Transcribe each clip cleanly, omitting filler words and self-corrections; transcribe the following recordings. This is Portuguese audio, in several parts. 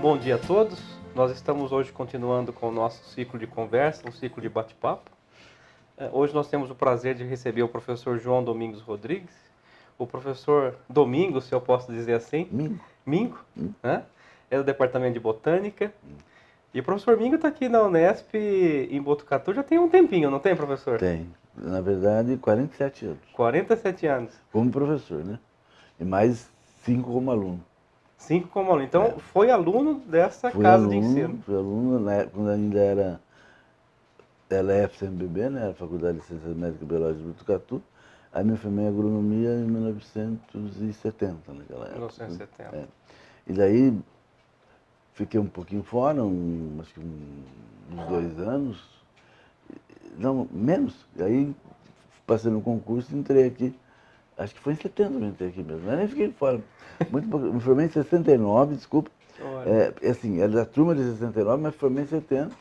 bom dia a todos. Nós estamos hoje continuando com o nosso ciclo de conversa, um ciclo de bate-papo. Hoje nós temos o prazer de receber o professor João Domingos Rodrigues, o professor Domingos, se eu posso dizer assim. Mingo, né? É do Departamento de Botânica. E o professor Mingo está aqui na Unesp, em Botucatu, já tem um tempinho, não tem, professor? Tem. Na verdade, 47 anos. 47 anos. Como professor, né? E mais 5 como aluno. 5 como aluno. Então, foi aluno dessa casa de ensino. Fui aluno, né, quando ainda era FCMBB, né? A Faculdade de Ciências Médicas e Biológicas de Botucatu. Aí me formei em agronomia em 1970, naquela época. 1970. É. E daí fiquei um pouquinho fora, acho que uns 2 anos. Não, menos. E aí passei no concurso e entrei aqui. Acho que foi em 70 que eu entrei aqui mesmo. Mas nem fiquei fora. Muito pouco. Me formei em 69, desculpa. Assim, era da turma de 69, mas formei em 70.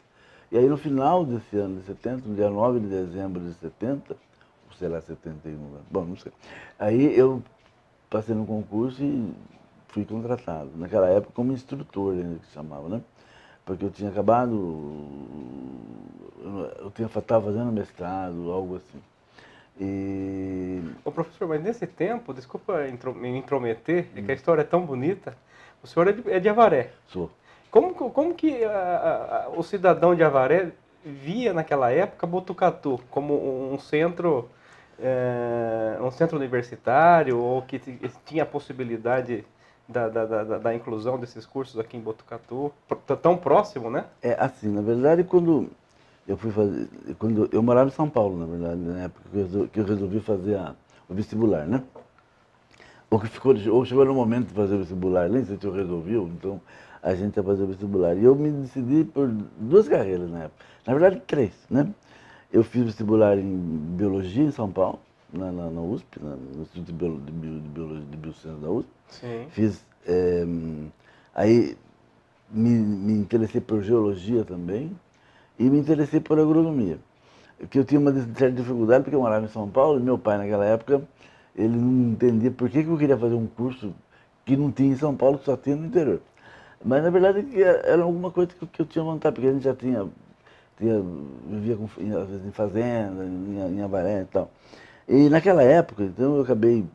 E aí no final desse ano de 70, no dia 9 de dezembro de 70, ou sei lá, 71, bom, não sei. Aí eu passei no concurso e fui contratado. Naquela época como instrutor, ainda que se chamava, né? Porque eu tinha acabado, estava fazendo mestrado, algo assim. Ô professor, mas nesse tempo, desculpa me intrometer, é que a história é tão bonita, o senhor é de Avaré. Sou. Como que o cidadão de Avaré via naquela época Botucatu como um centro universitário, ou que tinha a possibilidade da inclusão desses cursos aqui em Botucatu, tão próximo, né? É assim, na verdade, quando eu morava em São Paulo, na verdade, na época que eu resolvi fazer o vestibular, né? Ou chegou no momento de fazer o vestibular, nem sei se eu resolvi, então a gente ia fazer o vestibular. E eu me decidi por 2 carreiras na época, na verdade 3, né? Eu fiz vestibular em Biologia em São Paulo, na USP, no Instituto de Biologia de Biociências da USP. Sim. Fiz, aí me interessei por Geologia também e me interessei por Agronomia. Porque eu tinha uma certa dificuldade, porque eu morava em São Paulo e meu pai naquela época, ele não entendia por que eu queria fazer um curso que não tinha em São Paulo, que só tinha no interior. Mas na verdade era alguma coisa que eu tinha vontade, porque a gente já vivia às vezes em fazenda, em Avaré e tal. E naquela época, então eu acabei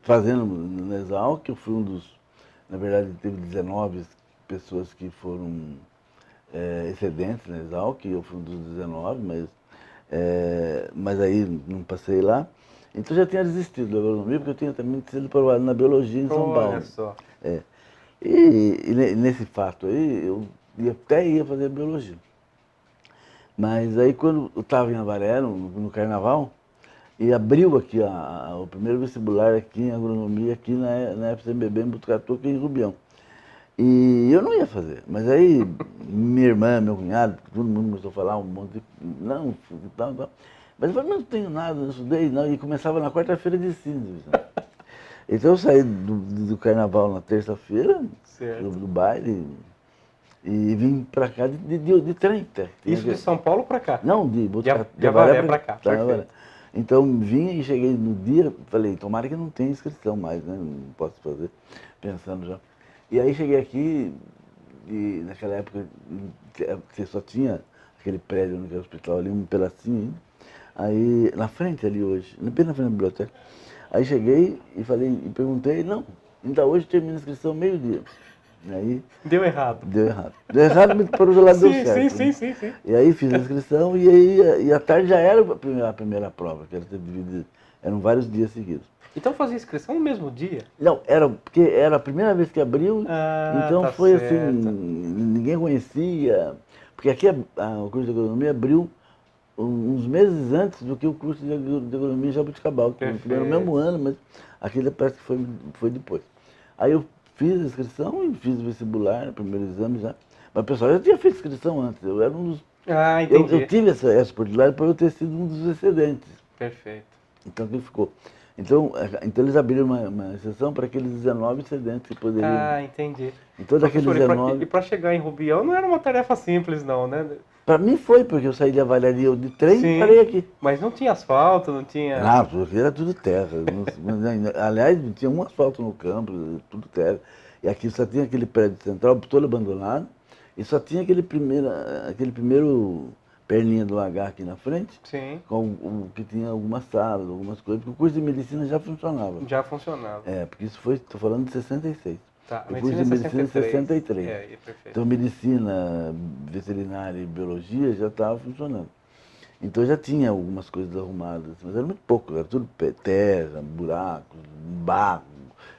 fazendo na Exalc, eu fui um dos, na verdade teve 19 pessoas que foram excedentes na Exalc, eu fui um dos 19, mas aí não passei lá. Então eu já tinha desistido da agronomia, porque eu tinha também sido aprovado na Biologia em São Paulo. Olha só. E nesse fato aí, eu até ia fazer Biologia. Mas aí quando eu estava em Avaré, no Carnaval, e abriu aqui o primeiro vestibular aqui em Agronomia, aqui na FCMBB, em Botucatu, aqui em Rubião. E eu não ia fazer, mas aí minha irmã, meu cunhado, todo mundo começou a falar um monte de... Não, tal. Mas eu falei, não tenho nada, não estudei, não. E começava na quarta-feira de cinzas. Né? Então eu saí do Carnaval na terça-feira, do baile, e vim pra cá de trem. Isso de São Paulo pra cá? Não, de Avaré pra cá, perfeito. Então vim e cheguei no dia, falei, tomara que não tenha inscrição mais, né? Não posso fazer, pensando já. E aí cheguei aqui, e naquela época você só tinha aquele prédio no hospital ali, um pedacinho ainda. Aí, na frente ali hoje, bem na frente da biblioteca. Aí cheguei e falei, e perguntei, não, ainda hoje termina a inscrição meio-dia. Aí, Deu errado. Deu errado, mas por outro lado deu certo. Sim. E aí fiz a inscrição e à tarde já era a primeira prova, que eram vários dias seguidos. Então fazia inscrição no mesmo dia? Não, porque era a primeira vez que abriu, então tá foi certo. assim, ninguém conhecia. Porque aqui o curso de agronomia abriu uns meses antes do que o curso de agronomia em Jaboticabal, que foi no mesmo ano, mas aquele parece que foi depois. Aí eu fiz a inscrição e fiz o vestibular, o primeiro exame já. Mas o pessoal já tinha feito inscrição antes, eu era um dos... entendi. Eu tive essa oportunidade por eu ter sido um dos excedentes. Perfeito. Então aquilo ficou. Então eles abriram uma exceção para aqueles 19 excedentes que poderiam... entendi. Então daqueles 19... E para chegar em Rubião não era uma tarefa simples não, né? Para mim foi, porque eu saí de Avaliaria de trem e parei aqui. Mas não tinha asfalto, não tinha... Não, porque era tudo terra. Aliás, tinha um asfalto no campo, tudo terra. E aqui só tinha aquele prédio central todo abandonado, e só tinha aquele primeiro perninha do H aqui na frente, Sim, com o que tinha algumas salas, algumas coisas, porque o curso de medicina já funcionava. já funcionava. É, porque isso foi, estou falando de 66. Tá, Eu curso medicina é de medicina em 63. 63. É, perfeito. Então, medicina, veterinária e biologia já estava funcionando. Então já tinha algumas coisas arrumadas, mas era muito pouco, era tudo terra, buracos, barro,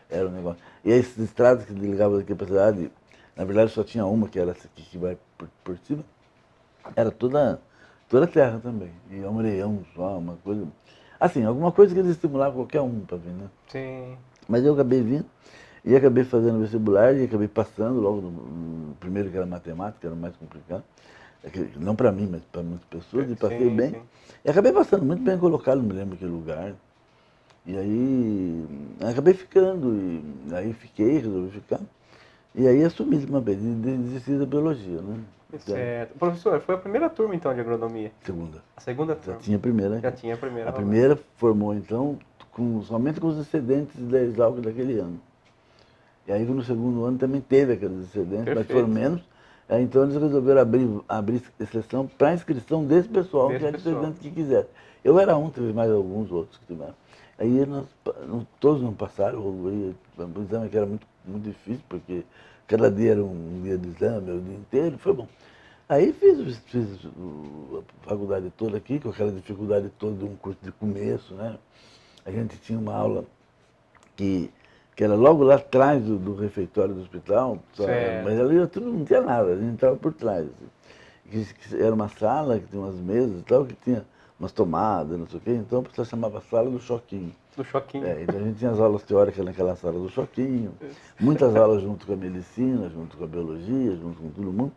era um negócio. E as estradas que ligavam daqui para a cidade, na verdade só tinha uma, que era essa aqui que vai por cima, era toda terra também. E é um areião só, uma coisa. Assim, alguma coisa que eles estimulavam qualquer um para vir, né? Sim. Mas eu acabei vindo e acabei fazendo vestibular e acabei passando logo no primeiro, que era matemática, que era o mais complicado. Não para mim, mas para muitas pessoas, e passei Sim, bem. sim. E acabei passando muito bem colocado, não me lembro que lugar. E aí acabei ficando, e aí fiquei, resolvi ficar. E aí assumi de uma vez, e desisti da biologia, né? Certo. Professor, foi a primeira turma então de agronomia? Segunda. A segunda Já turma? tinha a primeira. Já tinha a primeira A rolando. primeira formou, então, somente com os excedentes da Exalc daquele ano. E aí no segundo ano também teve aqueles excedentes, mas foram Perfeito. menos. Então eles resolveram abrir exceção para inscrição desse pessoal que Desse era pessoal. excedente que quisesse. Eu era um, teve mais alguns outros que tiveram. Aí todos não passaram, o exame que era muito difícil, porque cada dia era um dia de exame, o dia inteiro, foi bom. Aí fiz a faculdade toda aqui, com aquela dificuldade toda de um curso de começo, né? A gente tinha uma aula que, que era logo lá atrás do refeitório do hospital, mas Certo. ali tudo não tinha nada, a gente entrava por trás. Que era uma sala que tinha umas mesas e tal, que tinha umas tomadas, não sei o quê, então o pessoal chamava sala do choquinho. Do choquinho. Então a gente tinha as aulas teóricas naquela sala do choquinho, muitas aulas junto com a medicina, junto com a biologia, junto com todo mundo.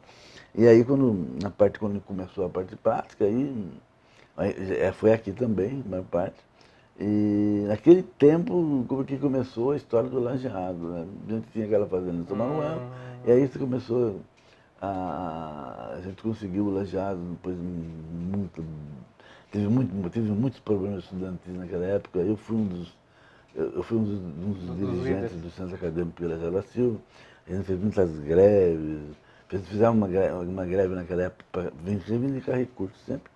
E aí quando começou a parte prática, foi aqui também, a maior parte. E naquele tempo que começou a história do lajeado, né? A gente tinha aquela fazenda de São Manuel, e aí isso começou a gente conseguiu o lajeado, depois teve muitos problemas estudantis naquela época. Eu fui um dos Dos líderes. dirigentes do Centro Acadêmico Pela da Silva. A gente fez muitas greves, fizemos uma greve naquela época para reivindicar recursos sempre.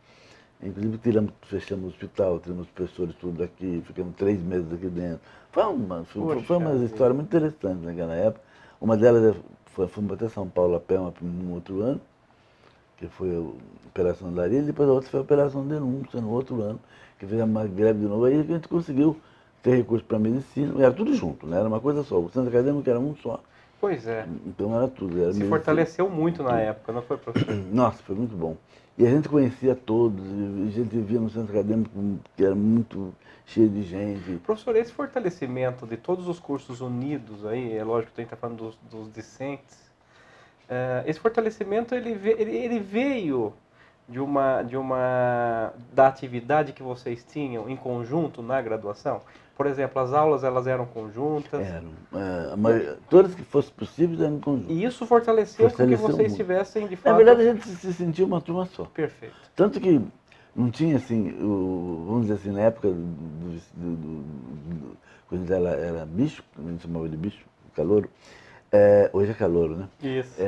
Inclusive fechamos o hospital, tiramos os professores tudo daqui, ficamos 3 meses aqui dentro. Foi uma Poxa história vida. muito interessante naquela época. Uma delas fomos até São Paulo a pé um outro ano, que foi a Operação Daria, e depois a outra foi a Operação Denúncia, no outro ano, que fizemos uma greve de novo, aí a gente conseguiu ter recurso para medicina, era tudo junto, né? Era uma coisa só. O centro acadêmico era um só, Pois é. então era tudo, era Se medicina. fortaleceu muito na época, não foi, professor? Nossa, foi muito bom. E a gente conhecia todos, e a gente via no centro acadêmico que era muito cheio de gente. Professor, esse fortalecimento de todos os cursos unidos aí, é lógico que a gente está falando dos discentes, esse fortalecimento ele veio da atividade que vocês tinham em conjunto na graduação? Por exemplo, as aulas elas eram conjuntas. Todas que fossem possíveis eram em conjunto. E isso fortaleceu com que Fortaleceu vocês muito. tivessem de Na fato. verdade, a gente se sentia uma turma só. Perfeito. Tanto que não tinha assim, vamos dizer assim, na época quando era bicho, a gente chamava de bicho, calouro, hoje é calouro, né? Isso.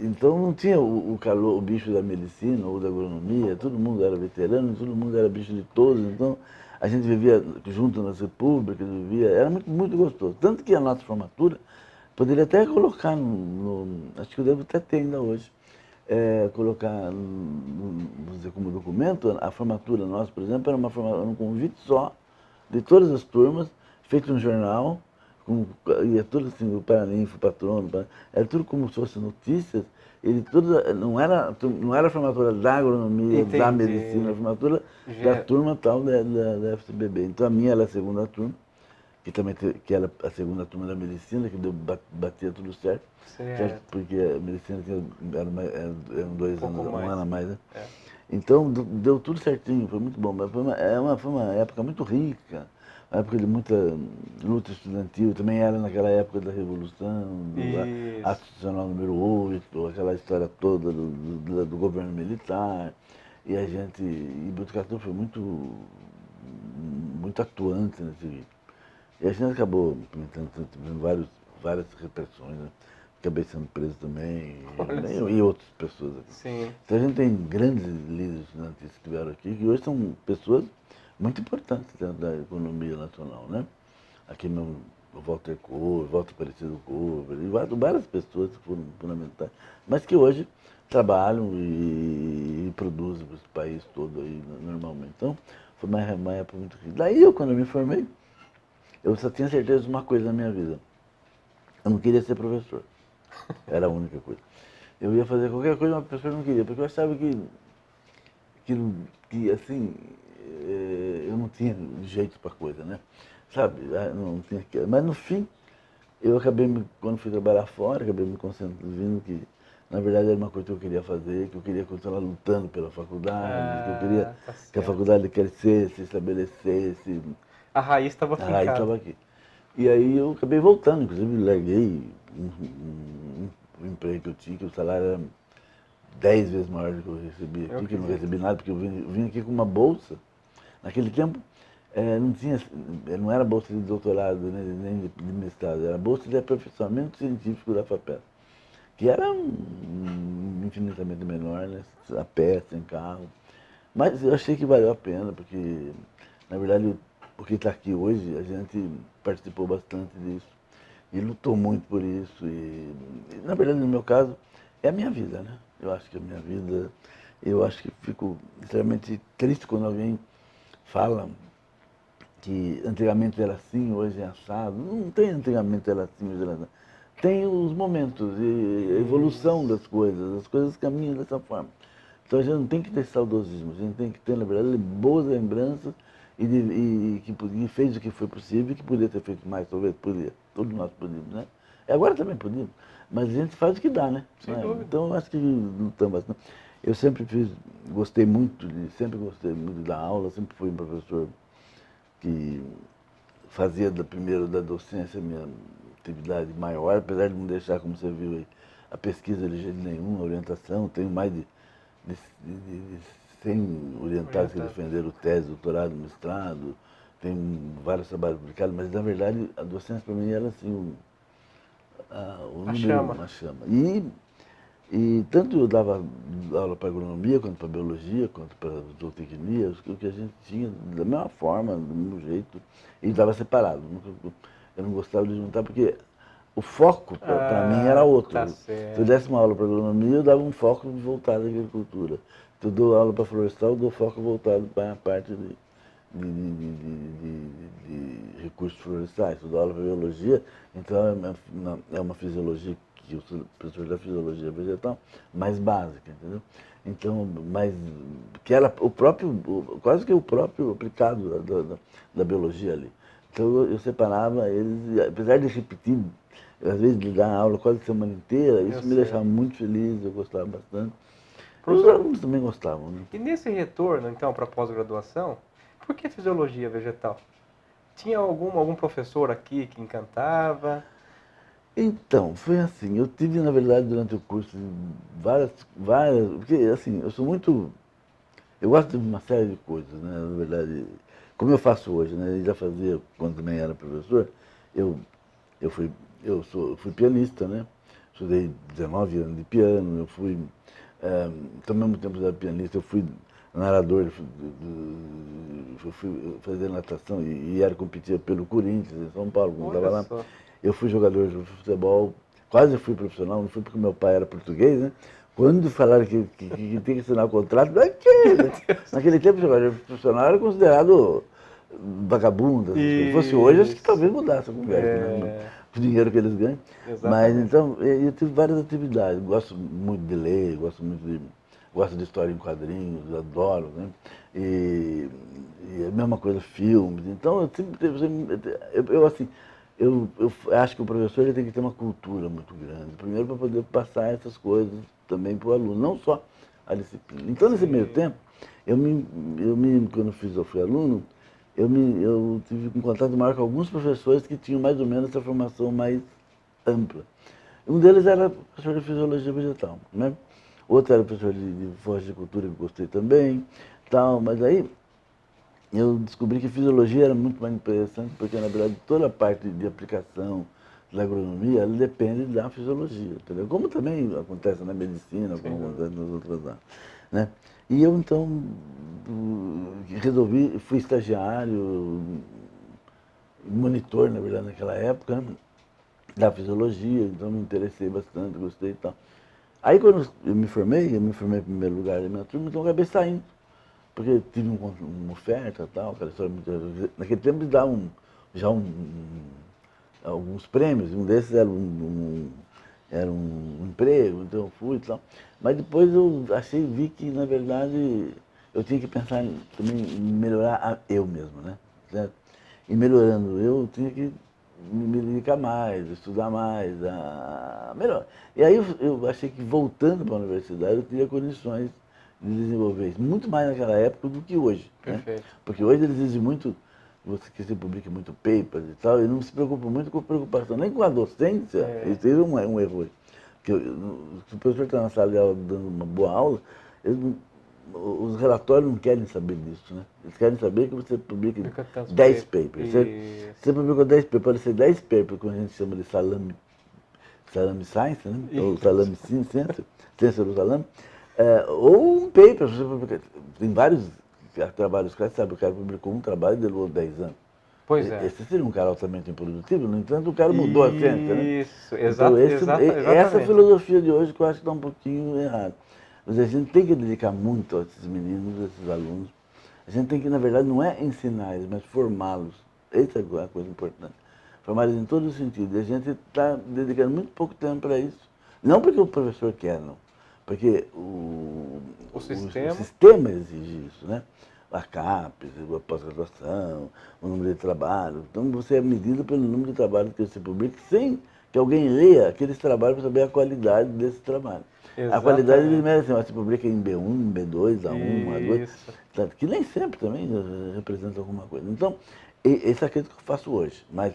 Então não tinha o bicho da medicina ou da agronomia, todo mundo era veterano, todo mundo era bicho de todos, então a gente vivia junto nas repúblicas, era muito, muito gostoso. Tanto que a nossa formatura, poderia até colocar, acho que eu devo até ter ainda hoje, colocar, vamos dizer, como documento, a formatura nossa, por exemplo, era um convite só de todas as turmas, feito um jornal, ia tudo assim, o Paraninfo, o Patrono, era tudo como se fosse notícias, não era a formatura da agronomia, da Entendi. medicina, a formatura da turma tal da FCBB. Então a minha era a segunda turma, que era a segunda turma da medicina, que batia tudo certo? Porque a medicina eram 2 anos, um ano a mais, né? Então deu tudo certinho, foi muito bom. Mas foi uma época muito rica, uma época de muita luta estudantil, também era naquela época da Revolução, do Ato Institucional número 8, aquela história toda do governo militar. E Botucatu foi muito atuante nesse. E a gente acabou implementando vários várias repressões, né? Acabei sendo preso também, Olha e, só. e outras pessoas aqui. Sim. Então a gente tem grandes líderes estudantis que estiveram aqui, que hoje são pessoas muito importantes dentro da economia nacional, né? Aqui no Walter Cor, Walter Aparecido Couve, e várias pessoas que foram fundamentais, mas que hoje trabalham e produzem para esse país todo aí normalmente. Então, foi uma época muito rica. Daí eu, quando eu me formei, eu só tinha certeza de uma coisa na minha vida. Eu não queria ser professor. Era a única coisa. Eu ia fazer qualquer coisa, mas o professor não queria, porque eu achava que assim, eu não tinha jeito para coisa, né? Sabe? Não tinha, mas no fim, eu acabei, quando fui trabalhar fora, acabei me concentrando, vendo que, na verdade, era uma coisa que eu queria fazer, que eu queria continuar lutando pela faculdade, que eu queria Ah, tá que a certo. faculdade crescesse, se estabelecesse, A raiz estava a raiz fincada. estava aqui. E aí eu acabei voltando, inclusive larguei um emprego que eu tinha, que o salário era 10 vezes maior do que eu recebi Eu aqui, que eu não acredito. recebi nada, porque eu vim aqui com uma bolsa. Naquele tempo não tinha, não era bolsa de doutorado nem de mestrado, era bolsa de aperfeiçoamento científico da FAPES, que era infinitamente menor, né? A pé, sem carro. Mas eu achei que valeu a pena, porque, na verdade, o que está aqui hoje, a gente participou bastante disso e lutou muito por isso. Na verdade, no meu caso, é a minha vida, né? Eu acho que é a minha vida. Eu acho que fico extremamente triste quando alguém fala que antigamente era assim, hoje é assado. Não tem antigamente era assim, hoje era assado. Tem os momentos e a evolução Isso. das coisas, as coisas caminham dessa forma. Então a gente não tem que ter saudosismo, a gente tem que ter, na verdade, boas lembranças e que fez o que foi possível e que podia ter feito mais, talvez podia. Todos nós podíamos, né? E agora também podíamos. Mas a gente faz o que dá, né? Sem dúvida. Então eu acho que lutamos bastante. Eu sempre gostei muito de dar aula, sempre fui um professor que fazia primeiro da docência a minha atividade maior, apesar de não deixar, como você viu aí, a pesquisa de jeito nenhum, a orientação, tenho mais de 100 orientados que Orientado. defenderam tese, doutorado, mestrado, tenho vários trabalhos publicados, mas na verdade a docência para mim era assim, o A número chama. um, a chama. E tanto eu dava aula para agronomia, quanto para biologia, quanto para zootecnia, o que a gente tinha da mesma forma, do mesmo jeito, e estava separado. Eu não gostava de juntar porque o foco para mim era Ah, tá outro. Se eu desse certo. uma aula para agronomia, eu dava um foco voltado à agricultura. Se eu dou aula para florestal, eu dou foco voltado para a parte de recursos florestais. Se eu dou aula para biologia, então é uma fisiologia que eu sou professor da fisiologia vegetal mais básica, entendeu? Então, mas que era quase que o próprio aplicado da biologia ali. Então eu separava eles, e apesar de repetir, às vezes de dar aula quase a semana inteira, Eu isso me sei. deixava muito feliz, eu gostava bastante. E os Professor, alunos também gostavam, né? e nesse retorno, então, para a pós-graduação, por que fisiologia vegetal? Tinha algum professor aqui que encantava? Então, foi assim, eu tive, na verdade, durante o curso, porque, assim, eu gosto de uma série de coisas, né, na verdade, como eu faço hoje, né, eu já fazia, quando também era professor, eu, eu fui pianista, né, estudei 19 anos de piano, então, ao mesmo tempo que eu era pianista, eu fui narrador, eu fui fazer natação e era competir pelo Corinthians, em São Paulo, quando estava Olha lá. só. Eu fui jogador de futebol, quase fui profissional, não fui porque meu pai era português, né? Quando falaram que tem que assinar o contrato, Meu Deus. naquele tempo o jogador profissional era considerado vagabundo, essas coisas. Se fosse hoje, acho que Isso. talvez mudasse a conversa, né? É, O dinheiro que eles ganham. Mas exatamente. então, eu tive várias atividades. Gosto muito de ler, gosto de história em quadrinhos, adoro, né? E, e a mesma coisa, filmes. Então, assim, eu acho que o professor ele tem que ter uma cultura muito grande. Primeiro, para poder passar essas coisas também para o aluno, não só a disciplina. Então, nesse meio Sim. tempo, quando eu fui aluno, eu tive um contato maior com alguns professores que tinham mais ou menos essa formação mais ampla. Um deles era professor de fisiologia vegetal, né? Outro era professor de floricultura, que eu gostei também, tal, mas aí eu descobri que fisiologia era muito mais interessante, porque na verdade toda a parte de aplicação, da agronomia, ela depende da fisiologia, entendeu? Como também acontece na medicina, Sem como dúvida. acontece nas outras áreas, né? E eu, então, resolvi, fui estagiário, monitor, na verdade, naquela época, né, da fisiologia, então me interessei bastante, gostei e tal. Aí, quando eu me formei em primeiro lugar da minha turma, então eu acabei saindo, porque tive uma oferta e tal, aquela história muito... Naquele tempo eles davam já alguns prêmios, um desses era um emprego, então eu fui e tal. Mas depois eu vi que, na verdade, eu tinha que pensar também em melhorar eu mesmo, né? Certo? E melhorando eu tinha que me dedicar mais, estudar mais, melhor. E aí eu achei que voltando para a universidade eu teria condições de desenvolver isso, muito mais naquela época do que hoje, né? Perfeito. Porque hoje eles exigem muito que você publique muito papers e tal, e não se preocupa muito com preocupação, nem com a docência, É, isso aí é um erro hoje. Porque se o professor está na sala de aula dando uma boa aula, os relatórios não querem saber disso, né? Eles querem saber que você publique fica tantos 10 papers. papers. Você Isso. publicou 10 papers, pode ser 10 papers, como a gente chama de salame science, né? Ou Isso. salame ciência do salame, ou um paper, você publica. Tem vários trabalhos, você sabe, o cara publicou um trabalho e levou 10 anos. Pois é. Esse seria um cara altamente improdutivo, no entanto, o cara mudou a ciência, né? Isso. Então, essa Exatamente. filosofia de hoje que eu acho que está um pouquinho errada. Mas a gente tem que dedicar muito a esses meninos, a esses alunos. A gente tem que, na verdade, não é ensinar eles, mas formá-los. Essa é a coisa importante. Formar eles em todos os sentidos. E a gente está dedicando muito pouco tempo para isso. Não porque o professor quer, não. Porque O o sistema. sistema exige isso, né? A CAPES, a pós-graduação, o número de trabalho. Então você é medido pelo número de trabalhos que você publica, sem que alguém leia aqueles trabalhos para saber a qualidade desse trabalho. A qualidade eles Exatamente. merecem, você publica em B1, em B2, A1, A2, Isso. que nem sempre também representa alguma coisa. Então, essa é a crítica que eu faço hoje, mas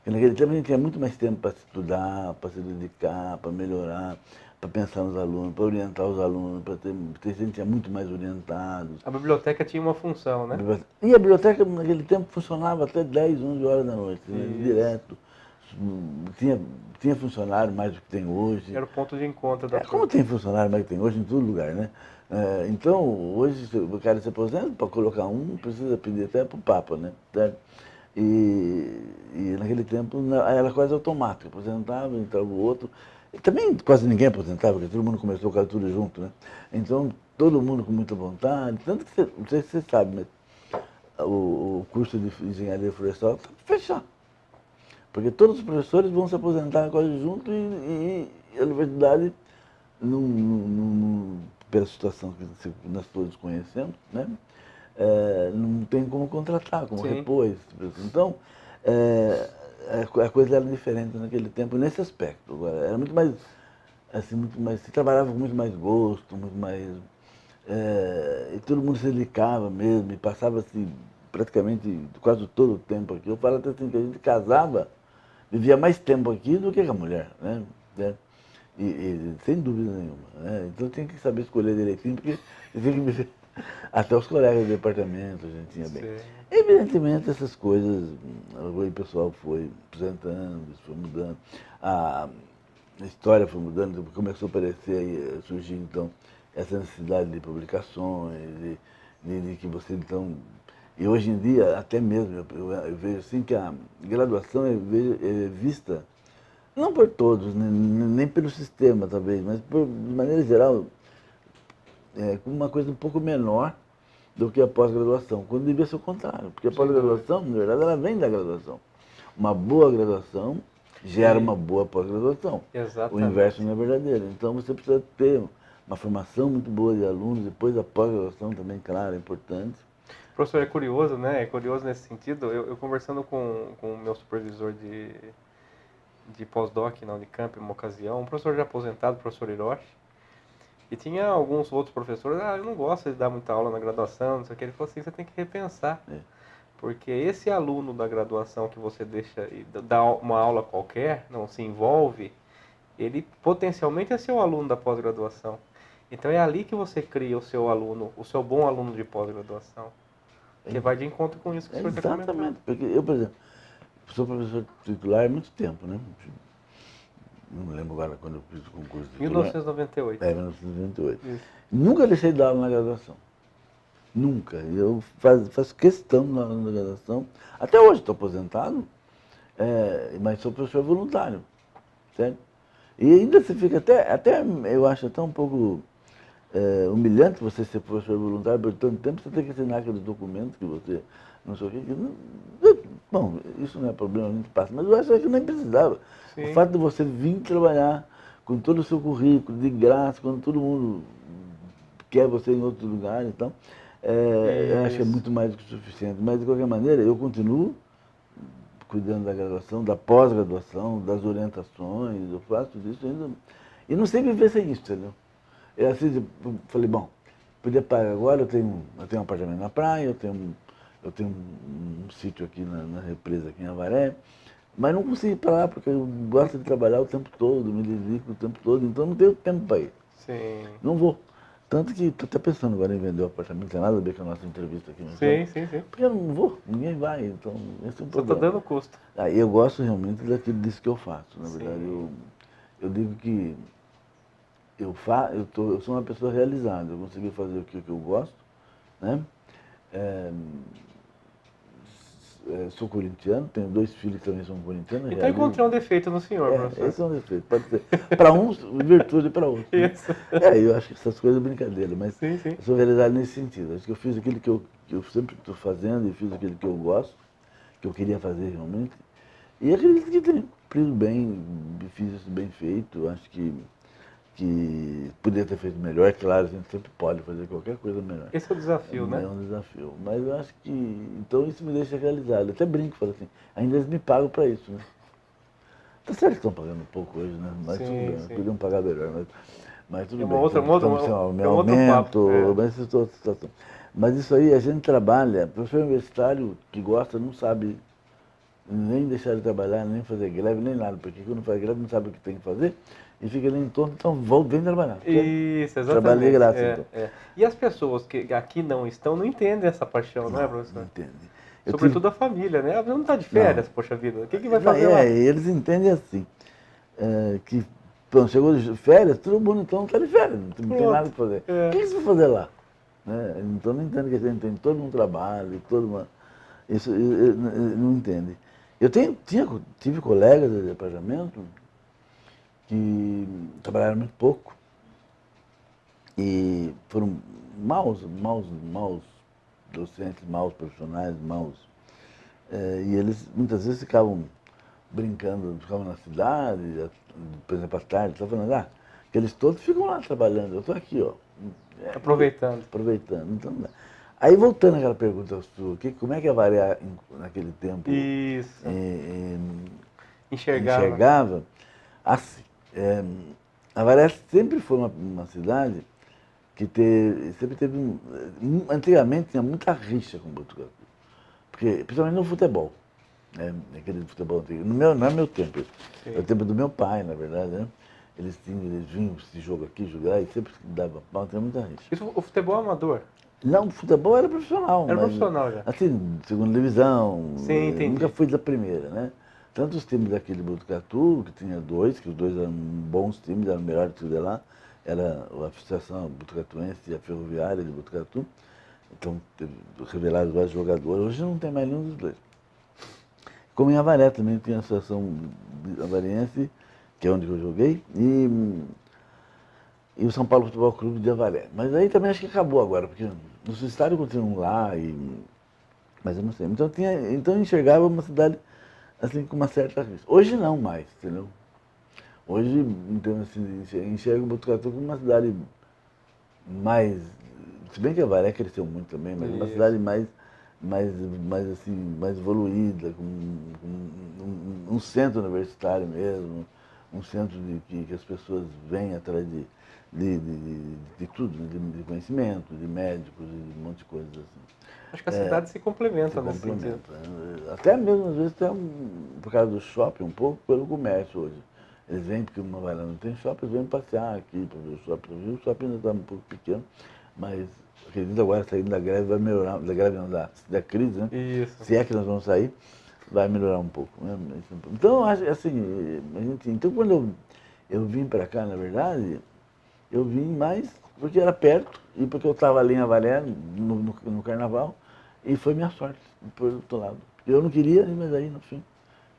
naquele tempo a gente tinha muito mais tempo para estudar, para se dedicar, para melhorar, para pensar nos alunos, para orientar os alunos, para ter gente muito mais orientados. A biblioteca tinha uma função, né? E a biblioteca naquele tempo funcionava até 10, 11 horas da noite, né? Isso. Direto. Tinha, tinha funcionário mais do que tem hoje. Era o ponto de encontro da Como turma. tem funcionário mais que tem hoje em todo lugar, né? Então, hoje, se o cara se aposenta, para colocar um, precisa pedir até para o Papa, né? Certo? E naquele tempo era quase automático, aposentava, entrava o outro. E também quase ninguém aposentava, porque todo mundo começou quase tudo junto, né? Então, todo mundo com muita vontade, tanto que não sei se você sabe, mas o curso de engenharia florestal está fechado. Porque todos os professores vão se aposentar quase junto e a universidade, pela situação que nós todos conhecemos, né? Não tem como contratar, como Sim. repor esse preço. Então, a coisa era diferente naquele tempo nesse aspecto. Agora, era muito mais, assim, se trabalhava com muito mais gosto, muito mais... e todo mundo se dedicava mesmo, e passava assim, praticamente quase todo o tempo aqui. Eu falo até assim que a gente casava, vivia mais tempo aqui do que com a mulher, né? Sem dúvida nenhuma. Né? Então tem que saber escolher direitinho, porque você tem que viver. Até os colegas do departamento a gente tinha bem. Sim. Evidentemente essas coisas, o pessoal foi apresentando, isso foi mudando, a história foi mudando, começou a aparecer, surgir então essa necessidade de publicações, de que você então. E hoje em dia, até mesmo, eu vejo assim que a graduação é vista, não por todos, nem pelo sistema talvez, mas de maneira geral, como uma coisa um pouco menor do que a pós-graduação, quando devia ser o contrário, porque a Sem dúvida. pós-graduação, na verdade, ela vem da graduação. Uma boa graduação gera uma boa pós-graduação. O inverso Exatamente. não é verdadeiro. Então você precisa ter uma formação muito boa de alunos, depois a pós-graduação também, claro, é importante. Professor, é curioso, né? É curioso nesse sentido. Eu conversando com o meu supervisor de pós-doc na Unicamp, em uma ocasião, um professor já aposentado, o professor Hiroshi, e tinha alguns outros professores, eu não gosto de dar muita aula na graduação, não sei o que. Ele falou assim, você tem que repensar. Porque esse aluno da graduação que você deixa e dá uma aula qualquer, não se envolve, ele potencialmente é seu aluno da pós-graduação. Então é ali que você cria o seu aluno, o seu bom aluno de pós-graduação. Que vai de encontro com isso que o senhor está comentando. Exatamente. Porque eu, por exemplo, sou professor titular há muito tempo, né? Não me lembro agora quando eu fiz o concurso titular. 1998. 1998. Isso. Nunca deixei de dar aula na graduação. Nunca. Eu faço questão na graduação. Até hoje estou aposentado, mas sou professor voluntário. Certo? E ainda você fica até eu acho até um pouco humilhante você ser professor voluntário por tanto tempo, você tem que assinar aqueles documentos que você não sei o que. Bom, isso não é problema, a gente passa, mas eu acho que nem precisava. Sim. O fato de você vir trabalhar com todo o seu currículo, de graça, quando todo mundo quer você em outro lugar, então, eu acho que é muito mais do que suficiente. Mas, de qualquer maneira, eu continuo cuidando da graduação, da pós-graduação, das orientações, eu faço isso ainda. E não sei viver sem isso, entendeu? Eu assim, eu falei, bom, podia parar agora, eu tenho um apartamento na praia, eu tenho um sítio aqui na represa, aqui em Avaré, mas não consigo ir para lá porque eu gosto de trabalhar o tempo todo, me dedico o tempo todo, então não tenho tempo para ir. Sim. Não vou. Tanto que estou até pensando agora em vender o apartamento, não tem nada a ver com a nossa entrevista aqui. Sim. Porque eu não vou, ninguém vai, então esse é um problema. Só está dando custo. Eu gosto realmente disso que eu faço, na Sim. verdade. Eu digo que eu sou uma pessoa realizada, eu consegui fazer o que eu gosto, né? Sou corintiano, tenho 2 filhos que também são corintianos. Então encontrei um defeito no senhor, professor. Esse é um defeito, pode ser. Para uns, virtude para outros. Isso. Eu acho que essas coisas é brincadeira, mas Sim. eu sou realizado nesse sentido. Acho que eu fiz aquilo que eu sempre estou fazendo e fiz aquilo que eu gosto, que eu queria fazer realmente. E acredito que tenho cumprido bem, fiz isso bem feito. Acho que poderia ter feito melhor, claro, a gente sempre pode fazer qualquer coisa melhor. Esse é o desafio, né? É um desafio. Mas eu acho que. Então isso me deixa realizado. Eu até brinco, falo assim, ainda eles me pagam para isso, né? Tá certo que estão pagando um pouco hoje, né? Mas tudo bem, podiam pagar melhor. Mas tudo bem. Aumento, mas isso é outra situação. Mas isso aí, a gente trabalha, professor universitário que gosta não sabe nem deixar de trabalhar, nem fazer greve, nem nada, porque quando faz greve não sabe o que tem que fazer e fica ali em torno, então vem trabalhar. Isso, exatamente. Trabalhei graça, então. E as pessoas que aqui não estão não entendem essa paixão, não é, professor? Não entendem. Sobretudo a família, né? Não está de férias, poxa vida. O que vai fazer lá? Eles entendem assim, que quando chegou de férias, todo mundo então está de férias, não tem nada para fazer. O que você vai fazer lá? Então não entende que a gente tem todo um trabalho, isso não entende. Eu tive colegas de departamento que trabalharam muito pouco e foram maus docentes, maus profissionais, e eles muitas vezes ficavam brincando, ficavam na cidade, por exemplo, à tarde, estava falando, que eles todos ficam lá trabalhando, eu estou aqui, ó. Aproveitando. Então, aí voltando àquela pergunta sua, como é que a Avaré naquele tempo enxergava? Assim, a Avaré sempre foi uma cidade que sempre teve antigamente tinha muita rixa com Botucatu, porque principalmente no futebol, aquele futebol antigo. Não é meu tempo, é o tempo do meu pai, na verdade, né? Eles vinham esse jogo aqui, jogar, e sempre dava pau, tinha muita rixa. Isso, o futebol amador? Não, o futebol era profissional. Era profissional já? Assim, segunda divisão. Sim, entendi. Nunca fui da primeira, né? Tanto os times daqui de Botucatu, que tinha 2, que os 2 eram bons times, eram melhores de tudo lá. Era a Associação Botucatuense e a Ferroviária de Botucatu. Então, revelaram vários jogadores. Hoje não tem mais nenhum dos 2. Como em Avaré também tinha a Associação Avariense, que é onde eu joguei, e o São Paulo Futebol Clube de Avaré. Mas aí também acho que acabou agora, porque os estádios continuam lá, mas eu não sei. Então eu enxergava uma cidade assim com uma certa risco. Hoje não mais, entendeu? Hoje, então, assim, enxergo Botucatu como uma cidade mais... Se bem que Avaré cresceu muito também, mas uma cidade mais evoluída, com um centro universitário mesmo, um centro que as pessoas vêm atrás de tudo, de conhecimento, de médicos, de um monte de coisas assim. Acho que a cidade se complementa nesse sentido. Até mesmo, às vezes, por causa do shopping, um pouco pelo comércio hoje. Eles vêm, porque uma Avaré não tem shopping, eles vêm passear aqui para ver o shopping. O shopping ainda está um pouco pequeno, mas acredito agora, saindo da greve, vai melhorar, da greve não, da crise, né? Isso. Se é que nós vamos sair, vai melhorar um pouco. Né? Então, assim, então quando eu vim para cá, na verdade, eu vim mais porque era perto e porque eu estava ali em Avaré, no carnaval, e foi minha sorte, por outro lado. Eu não queria, mas aí, no fim,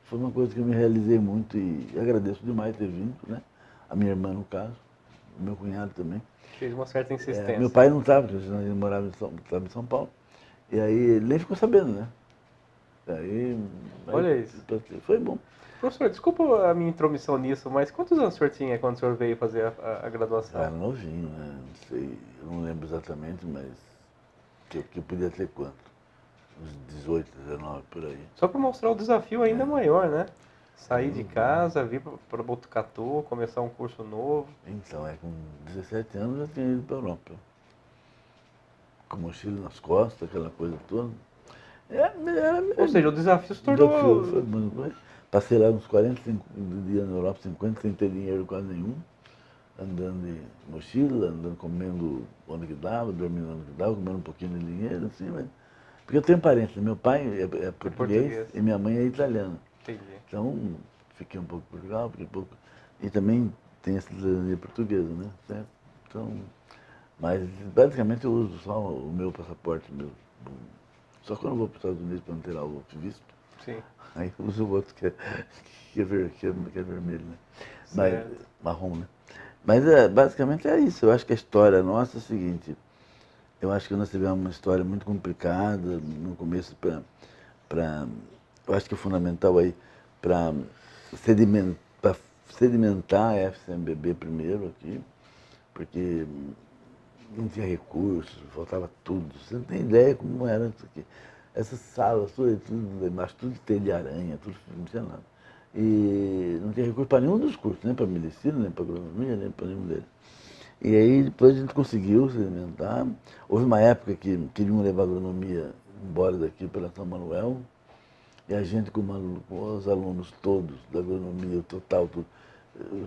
foi uma coisa que eu me realizei muito e agradeço demais ter vindo, né? A minha irmã, no caso, o meu cunhado também. Fez uma certa insistência. Meu pai não estava, porque ele morava estava em São Paulo. E aí ele nem ficou sabendo, né? Olha isso. Foi bom. Professor, desculpa a minha intromissão nisso, mas quantos anos o senhor tinha quando o senhor veio fazer a graduação? Era novinho, né? Não sei, eu não lembro exatamente, mas que podia ter quanto? Uns 18, 19, por aí. Só para mostrar o desafio ainda maior, né? Sair de casa, vir para Botucatu, começar um curso novo. Então, com 17 anos eu já tinha ido para a Europa. Com mochila nas costas, aquela coisa toda. Ou seja, o desafio se tornou... Passei lá uns 45 dias na Europa, 50, sem ter dinheiro quase nenhum. Andando de mochila, andando, comendo onde que dava, dormindo onde que dava, comendo um pouquinho de dinheiro, assim, mas... Porque eu tenho parentes, meu pai é português e minha mãe é italiana. Entendi. Então, fiquei um pouco em Portugal, fiquei um pouco... E também tem a cidadania portuguesa, né? Certo? Então, mas basicamente eu uso só o meu passaporte, só quando eu vou para os Estados Unidos para não tirar o visto. Sim. Aí eu uso o outro que é vermelho, né? Mas, marrom, né? Mas basicamente é isso. Eu acho que a história nossa é a seguinte. Eu acho que nós tivemos uma história muito complicada no começo eu acho que é fundamental aí para sedimentar a FCMBB primeiro aqui, porque não tinha recursos, faltava tudo. Você não tem ideia como era isso aqui. Essas salas, tudo embaixo, tudo tem de aranha, tudo não tinha nada. E não tinha recurso para nenhum dos cursos, nem para medicina, nem para agronomia, nem para nenhum deles. E aí depois a gente conseguiu se alimentar. Houve uma época que queriam levar a agronomia embora daqui pela São Manuel, e a gente, com os alunos todos da agronomia, o total, tudo,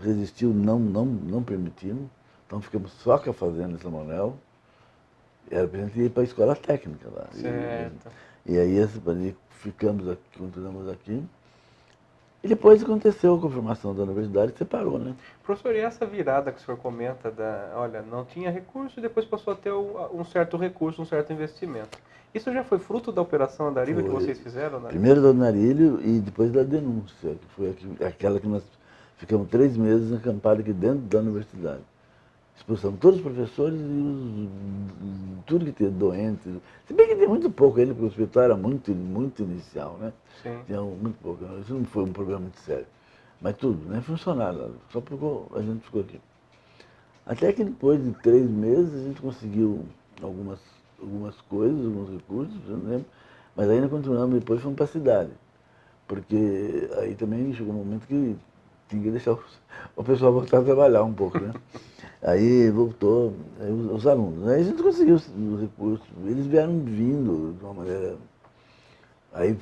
resistiu, não permitimos. Então ficamos só com a fazenda em São Manuel. Era para a gente ir para a escola técnica lá. Certo. E aí ficamos aqui, continuamos aqui. E depois aconteceu a confirmação da universidade e separou, né? Professor, e essa virada que o senhor comenta, olha, não tinha recurso e depois passou a ter um certo recurso, um certo investimento. Isso já foi fruto da Operação Andarilho que vocês fizeram, né? Primeiro da Andarilho e depois da denúncia, que foi aquela que nós ficamos 3 meses acampados aqui dentro da universidade. Expulsamos todos os professores e tudo que tinha doentes. Se bem que tem muito pouco ainda, porque o hospital era muito inicial, né? Sim. Tinha muito pouco. Isso não foi um problema muito sério. Mas tudo, nem funcionário. Só porque a gente ficou aqui. Até que depois de 3 meses a gente conseguiu algumas coisas, alguns recursos, eu não lembro. Mas ainda continuamos, depois fomos para a cidade. Porque aí também chegou um momento que tinha que deixar o pessoal voltar a trabalhar um pouco, né? Aí voltou, aí os alunos. Aí a gente conseguiu os recursos, eles vieram vindo de uma maneira. Aí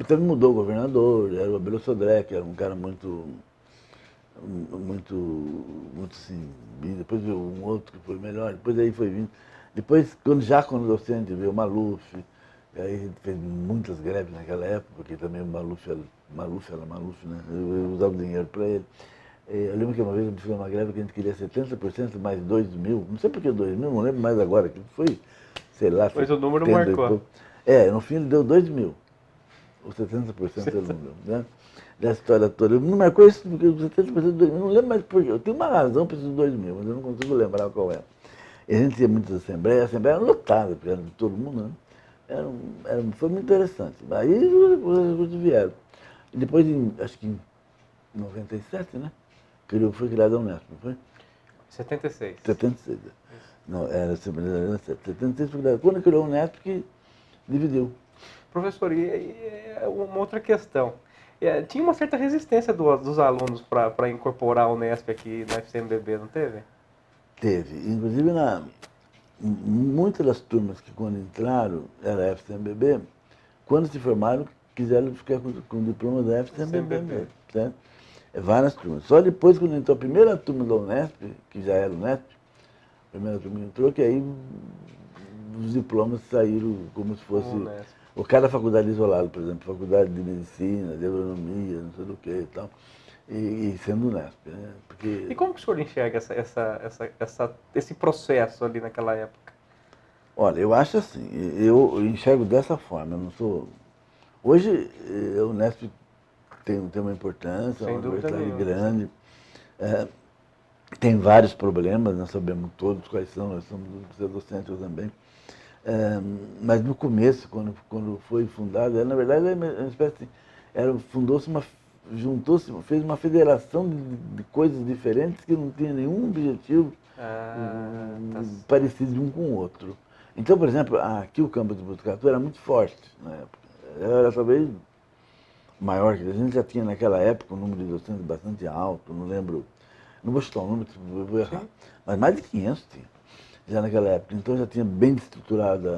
também mudou o governador, era o Abel Sodré, que era um cara muito assim. Depois veio um outro que foi melhor, depois aí foi vindo. Depois, quando docente, veio o Maluf, aí a gente fez muitas greves naquela época, porque também o Maluf era Maluf, né? Eu usava dinheiro para ele. Eu lembro que uma vez a gente fez uma greve que a gente queria 70% mais 2 mil, não sei por que 2 mil, não lembro mais agora, que foi, sei lá... Mas o número marcou. No fim ele deu 2 mil, os 70% ele não deu, né? Dessa história toda. Não marcou isso porque os 70% de 2 mil, não lembro mais por quê. Eu tenho uma razão para esses 2 mil, mas eu não consigo lembrar qual é. E a gente tinha muitas assembleias, a assembleia era lotada, porque era de todo mundo, né? Foi muito interessante. Aí os recursos vieram. E depois, acho que em 97, né? Foi criada a Unesp, não foi? 76. 76. Não, era 76 foi criada. Quando criou a Unesp, que dividiu. Professor, e uma outra questão. Tinha uma certa resistência dos alunos para incorporar a Unesp aqui na FCMBB, não teve? Teve. Inclusive, muitas das turmas que quando entraram era FCMBB, quando se formaram, quiseram ficar com o diploma da FCMBB. Certo? Várias turmas. Só depois, quando entrou a primeira turma da Unesp, que já era Unesp, a primeira turma entrou, que aí os diplomas saíram como se fosse ou cada faculdade isolada, por exemplo, faculdade de medicina, de agronomia, não sei do que e tal, e sendo Unesp, né? Porque, E como que o senhor enxerga esse processo ali naquela época? olha, eu acho assim, eu enxergo dessa forma, eu não sou... Hoje, a Unesp tem uma importância, é uma Sem dúvida universidade nenhuma. grande, tem vários problemas, nós sabemos todos quais são, nós somos docentes também. Mas no começo, quando foi fundado, na verdade era uma espécie, fundou-se juntou-se, fez uma federação de coisas diferentes que não tinha nenhum objetivo Tá parecido de um com o outro. Então, por exemplo, aqui o campus de Botucatu era muito forte na época. Era talvez maior que a gente já tinha naquela época um número de docentes bastante alto, não lembro, não vou chutar o número, vou errar, Sim. mas mais de 500 tinha já naquela época. Então já tinha bem estruturada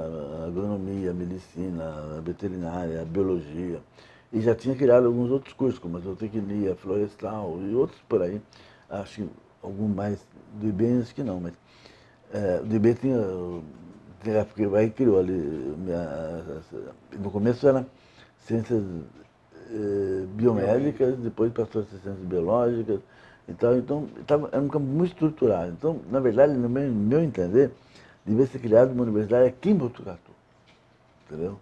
a agronomia, a medicina, a veterinária, a biologia. E já tinha criado alguns outros cursos, como a zootecnia, florestal e outros por aí. Acho que algum mais do IB, acho que não, mas do IB tinha porque aí criou ali, no começo era ciências biomédicas, depois passou a ser ciências biológicas e tal. Então, era um campo muito estruturado. Então, na verdade, no meu entender, devia ser criada uma universidade aqui em Botucatu, entendeu?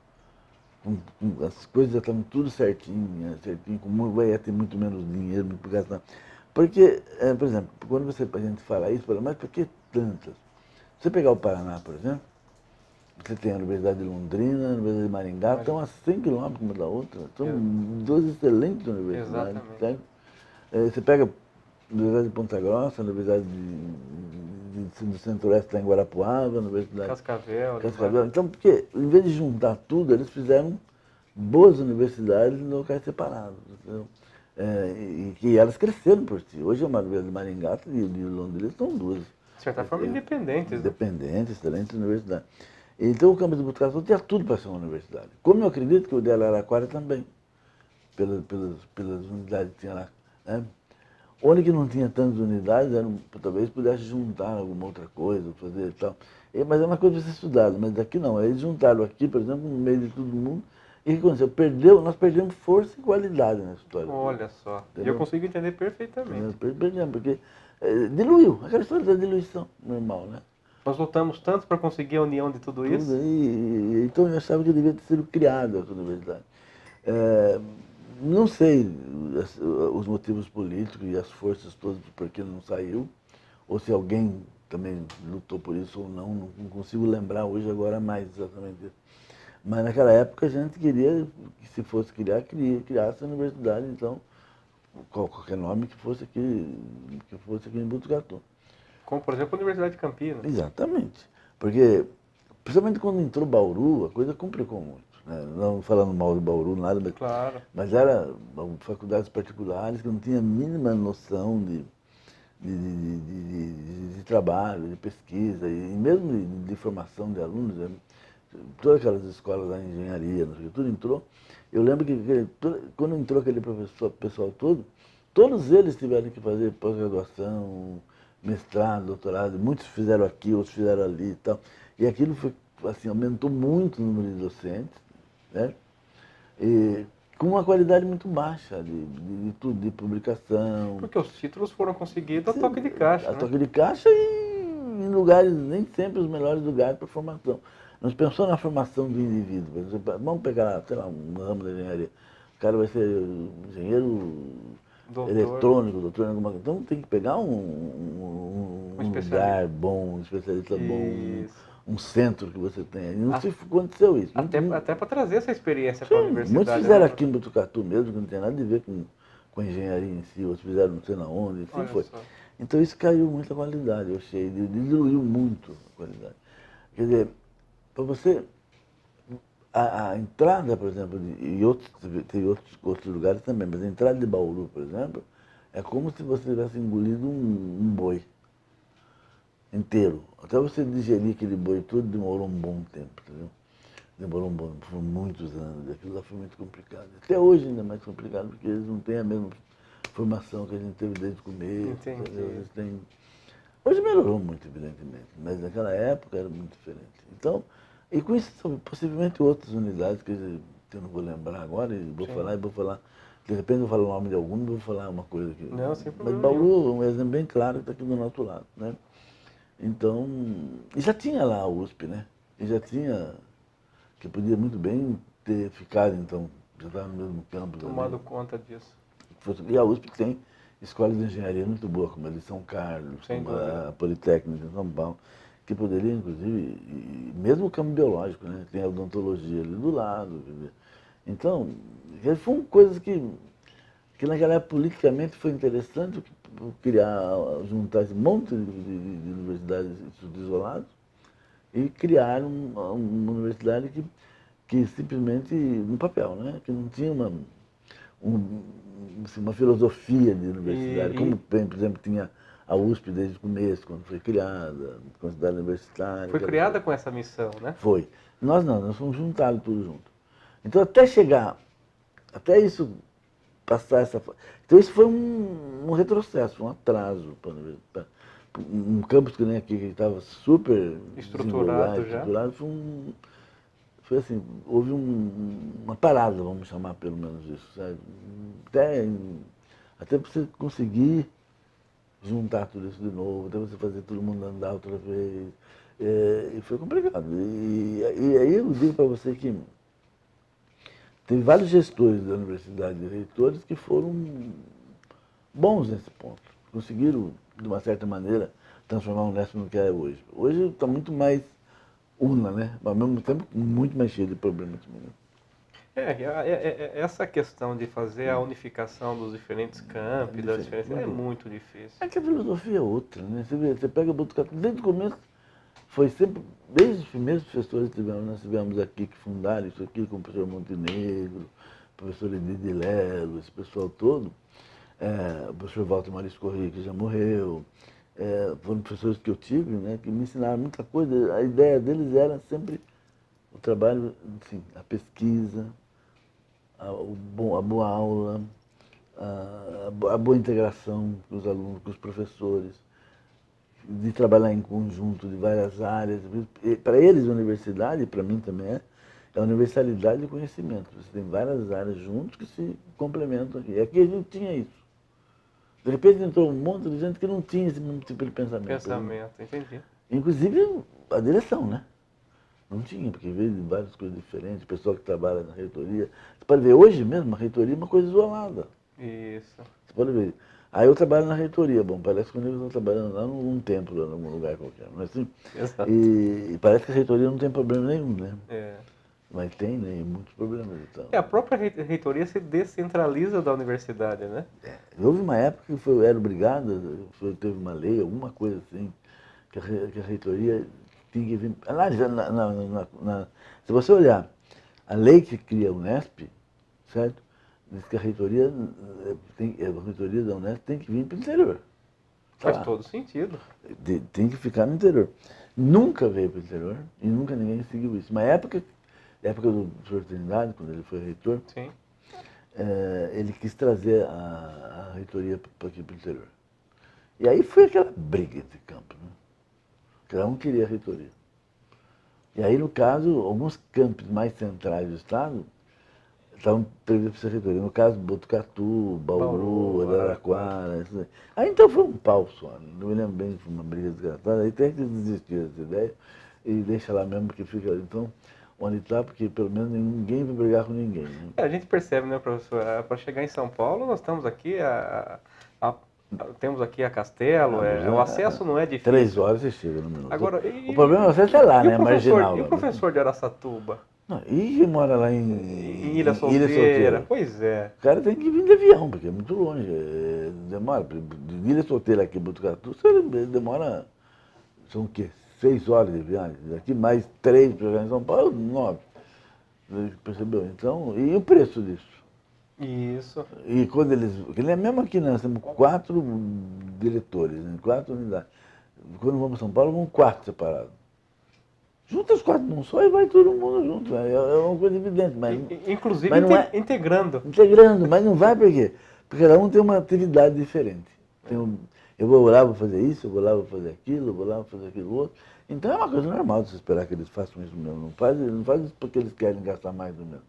As coisas já estavam tudo certinho, como vai ter muito menos dinheiro, muito gastar. Porque, por exemplo, quando a gente fala isso, fala, mas por que tantas? Se você pegar o Paraná, por exemplo, você tem a Universidade de Londrina, a Universidade de Maringá, estão a 100 quilômetros uma da outra. São duas excelentes universidades. Exatamente. Certo? Você pega a Universidade de Ponta Grossa, a Universidade do Centro-Oeste lá em Guarapuava, a Universidade Cascavel. Cascavel. Então, porque em vez de juntar tudo, eles fizeram boas universidades em locais separados. Entendeu? E elas cresceram por si. Hoje a Universidade de Maringá e de Londrina são duas. De certa forma, independentes. Independentes, excelentes universidades. Então o campus de Botucatu tinha tudo para ser uma universidade. Como eu acredito que o de Araraquara também, pelas unidades que tinha lá. Né? Onde que não tinha tantas unidades, talvez pudesse juntar alguma outra coisa, fazer e tal. Mas é uma coisa para ser estudada, mas aqui não. Eles juntaram aqui, por exemplo, no meio de todo mundo, e o que aconteceu? Nós perdemos força e qualidade na história. Olha só, entendeu? eu consigo entender perfeitamente. Perdemos, porque diluiu, aquela história da diluição normal, né? Nós lutamos tanto para conseguir a união de tudo isso. Então eu achava que devia ter sido criada essa universidade. Não sei os motivos políticos e as forças todas por que não saiu, ou se alguém também lutou por isso ou não consigo lembrar hoje agora mais exatamente isso. Mas naquela época a gente queria que se fosse criasse a universidade, então, qualquer nome que fosse aqui em Botucatu. Como, por exemplo, a Universidade de Campinas. Exatamente. Porque, principalmente quando entrou Bauru, a coisa complicou muito. Né? Não falando mal de Bauru, nada, Claro. mas eram faculdades particulares que não tinham a mínima noção de trabalho, de pesquisa, e mesmo de formação de alunos. Né? Todas aquelas escolas da engenharia, não sei o que, tudo entrou. Eu lembro que quando entrou aquele pessoal todo, todos eles tiveram que fazer pós-graduação, mestrado, doutorado, muitos fizeram aqui, outros fizeram ali e tal. E aquilo foi, assim, aumentou muito o número de docentes, né? E com uma qualidade muito baixa de publicação. Porque os títulos foram conseguidos a toque de caixa. A toque de caixa e em lugares, nem sempre os melhores lugares para formação. Nós pensamos na formação do indivíduo. Por exemplo, vamos pegar, sei lá, um ramo da engenharia. O cara vai ser engenheiro eletrônico, doutor em alguma coisa. Então tem que pegar um lugar bom, um especialista bom, um centro que você tenha. E não se aconteceu isso. Até para trazer essa experiência para a universidade. Muitos fizeram aqui em Botucatu mesmo, que não tem nada a ver com a engenharia em si, outros fizeram não sei na onde, assim foi. Só. Então isso caiu muito a qualidade, eu achei, diluiu muito a qualidade. Quer dizer, para você, a entrada, por exemplo, tem outros lugares também, mas a entrada de Bauru, por exemplo, é como se você tivesse engolido um boi inteiro. Até você digerir aquele boi todo demorou um bom tempo, entendeu? Demorou por muitos anos, aquilo lá foi muito complicado. Até hoje ainda é mais complicado, porque eles não têm a mesma formação que a gente teve desde o começo. Hoje melhorou muito, evidentemente, mas naquela época era muito diferente. Então, E com isso, possivelmente outras unidades que eu não vou lembrar agora, e vou falar, de repente eu vou falar o nome de algum e vou falar uma coisa aqui. Não, sem Mas problema Bauru é um exemplo bem claro que está aqui do nosso lado, né? Então, e já tinha lá a USP, né? E já tinha, que podia muito bem ter ficado, então, já estava no mesmo campo. Tomado conta disso. E a USP tem escolas de engenharia muito boas, como a de São Carlos, Sem como dúvida. a Politécnica de São Paulo, que poderia, inclusive, e mesmo o campo biológico, né? Tem a odontologia ali do lado. Quer dizer. Então, foram coisas que naquela época politicamente foi interessante criar, juntar esse monte de universidades isoladas e criar uma universidade que simplesmente, no papel, né? Que não tinha uma filosofia de universidade, como, por exemplo, tinha a USP desde o começo, quando foi criada, com a cidade universitária. Foi criada com essa missão, né? Foi. Nós não, nós fomos juntados tudo junto. Então, até isso passar essa... Então, isso foi um retrocesso, um atraso para a universidade. Um campus que nem aqui, que estava super Estruturado já. Foi assim, houve uma parada, vamos chamar pelo menos isso, sabe? Até para você conseguir juntar tudo isso de novo, até você fazer todo mundo andar outra vez. E foi complicado. E aí eu digo para você que teve vários gestores da universidade e reitores que foram bons nesse ponto. Conseguiram, de uma certa maneira, transformar o Unesp no que é hoje. Hoje está muito mais né? Mas ao mesmo tempo muito mais cheio de problemas. Essa questão de fazer a unificação dos diferentes campi, das diferentes, é muito difícil. É que a filosofia é outra, né? Você pega Botucatu, desde o começo, foi sempre, desde os primeiros professores que nós tivemos aqui, que fundaram isso aqui, como o professor Montenegro, o professor Edith Lelo, esse pessoal todo, o professor Walter Maris Corrêa, que já morreu, foram professores que eu tive, né, que me ensinaram muita coisa. A ideia deles era sempre o trabalho, assim, a pesquisa, a boa aula, a boa integração com os alunos, com os professores, de trabalhar em conjunto de várias áreas. Para eles, a universidade, para mim também é a universalidade de conhecimento. Você tem várias áreas juntos que se complementam aqui. E aqui a gente tinha isso. De repente entrou um monte de gente que não tinha esse mesmo tipo de pensamento. Entendi. Inclusive a direção, né? Não tinha, porque veio de várias coisas diferentes, o pessoal que trabalha na reitoria. Você pode ver, hoje mesmo a reitoria é uma coisa isolada. Isso. Você pode ver. Aí eu trabalho na reitoria, bom, parece que eu estou trabalhando lá num templo, lá, num lugar qualquer, não é assim? Exato. E parece que a reitoria não tem problema nenhum, né? É. Mas tem, né? Muitos problemas. Então. A própria reitoria se descentraliza da universidade, né? Houve uma época que eu era obrigado, teve uma lei, alguma coisa assim, que a reitoria tinha que vir... se você olhar a lei que cria a Unesp, certo? Diz que a reitoria da Unesp tem que vir para o interior. Faz todo sentido. Tem que ficar no interior. Nunca veio para o interior e nunca ninguém seguiu isso. Uma época do professor Trindade, quando ele foi reitor, sim, ele quis trazer a reitoria para aqui para o interior. E aí foi aquela briga entre campos. Né? Cada um queria a reitoria. E aí, no caso, alguns campos mais centrais do estado estavam previstos para ser reitoria. No caso, Botucatu, Bauru, Araraquara. Aí então foi um pau só. Não me lembro bem, foi uma briga desgraçada. Aí tem que desistir dessa ideia e deixa lá mesmo que fica. Então, onde está, porque pelo menos ninguém vai brigar com ninguém. Né? A gente percebe, né, professor? Para chegar em São Paulo, nós estamos aqui temos aqui a Castelo, o acesso não é difícil. 3 horas você chega no minuto. Agora, o problema é você lá, né? Marginal. E o professor de Araçatuba? E mora lá em Ilha Solteira. Pois é. O cara tem que vir de avião, porque é muito longe. Demora. De Ilha Solteira aqui em Botucatu, você demora, são o quê? 6 horas de viagem. Aqui mais 3 para chegar em São Paulo, 9. Percebeu? Então, e o preço disso? Isso. E quando mesmo aqui nós temos 4 diretores, né? 4 unidades. Quando vamos para São Paulo, vamos 4 separados. Junta os 4 num só e vai todo mundo junto. É uma coisa evidente. Mas, inclusive mas integrando. Integrando, mas não vai por quê? Porque cada um tem uma atividade diferente. Eu vou lá, vou fazer isso, eu vou lá, vou fazer aquilo, eu vou lá, vou fazer aquilo outro. Então é uma coisa normal de se esperar que eles façam isso mesmo. Não faz isso porque eles querem gastar mais do mesmo.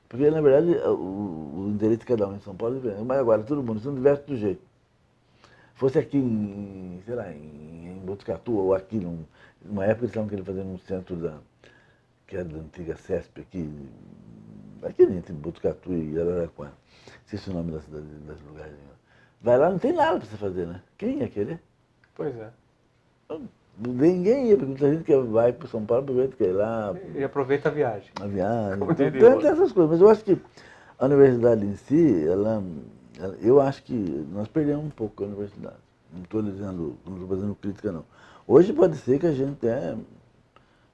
Porque, na verdade, o interesse de cada um em São Paulo é diferente. Mas agora, todo mundo, se não tivesse do jeito. Fosse aqui em, sei lá, em Botucatu ou aqui, numa época eles estavam querendo fazer num centro que era da antiga CESP aqui entre Botucatu e Araraquara. Esqueci o nome da cidade, das lugares. Vai lá, não tem nada para você fazer, né? Quem ia querer? Pois é. Ninguém ia, porque muita gente que vai para São Paulo, aproveita que ir lá, E aproveita a viagem. a viagem. Como Então, diria o tem essas coisas. Mas eu acho que a universidade em si, eu acho que nós perdemos um pouco a universidade. Não estou dizendo, não estou fazendo crítica, não. Hoje pode ser que a gente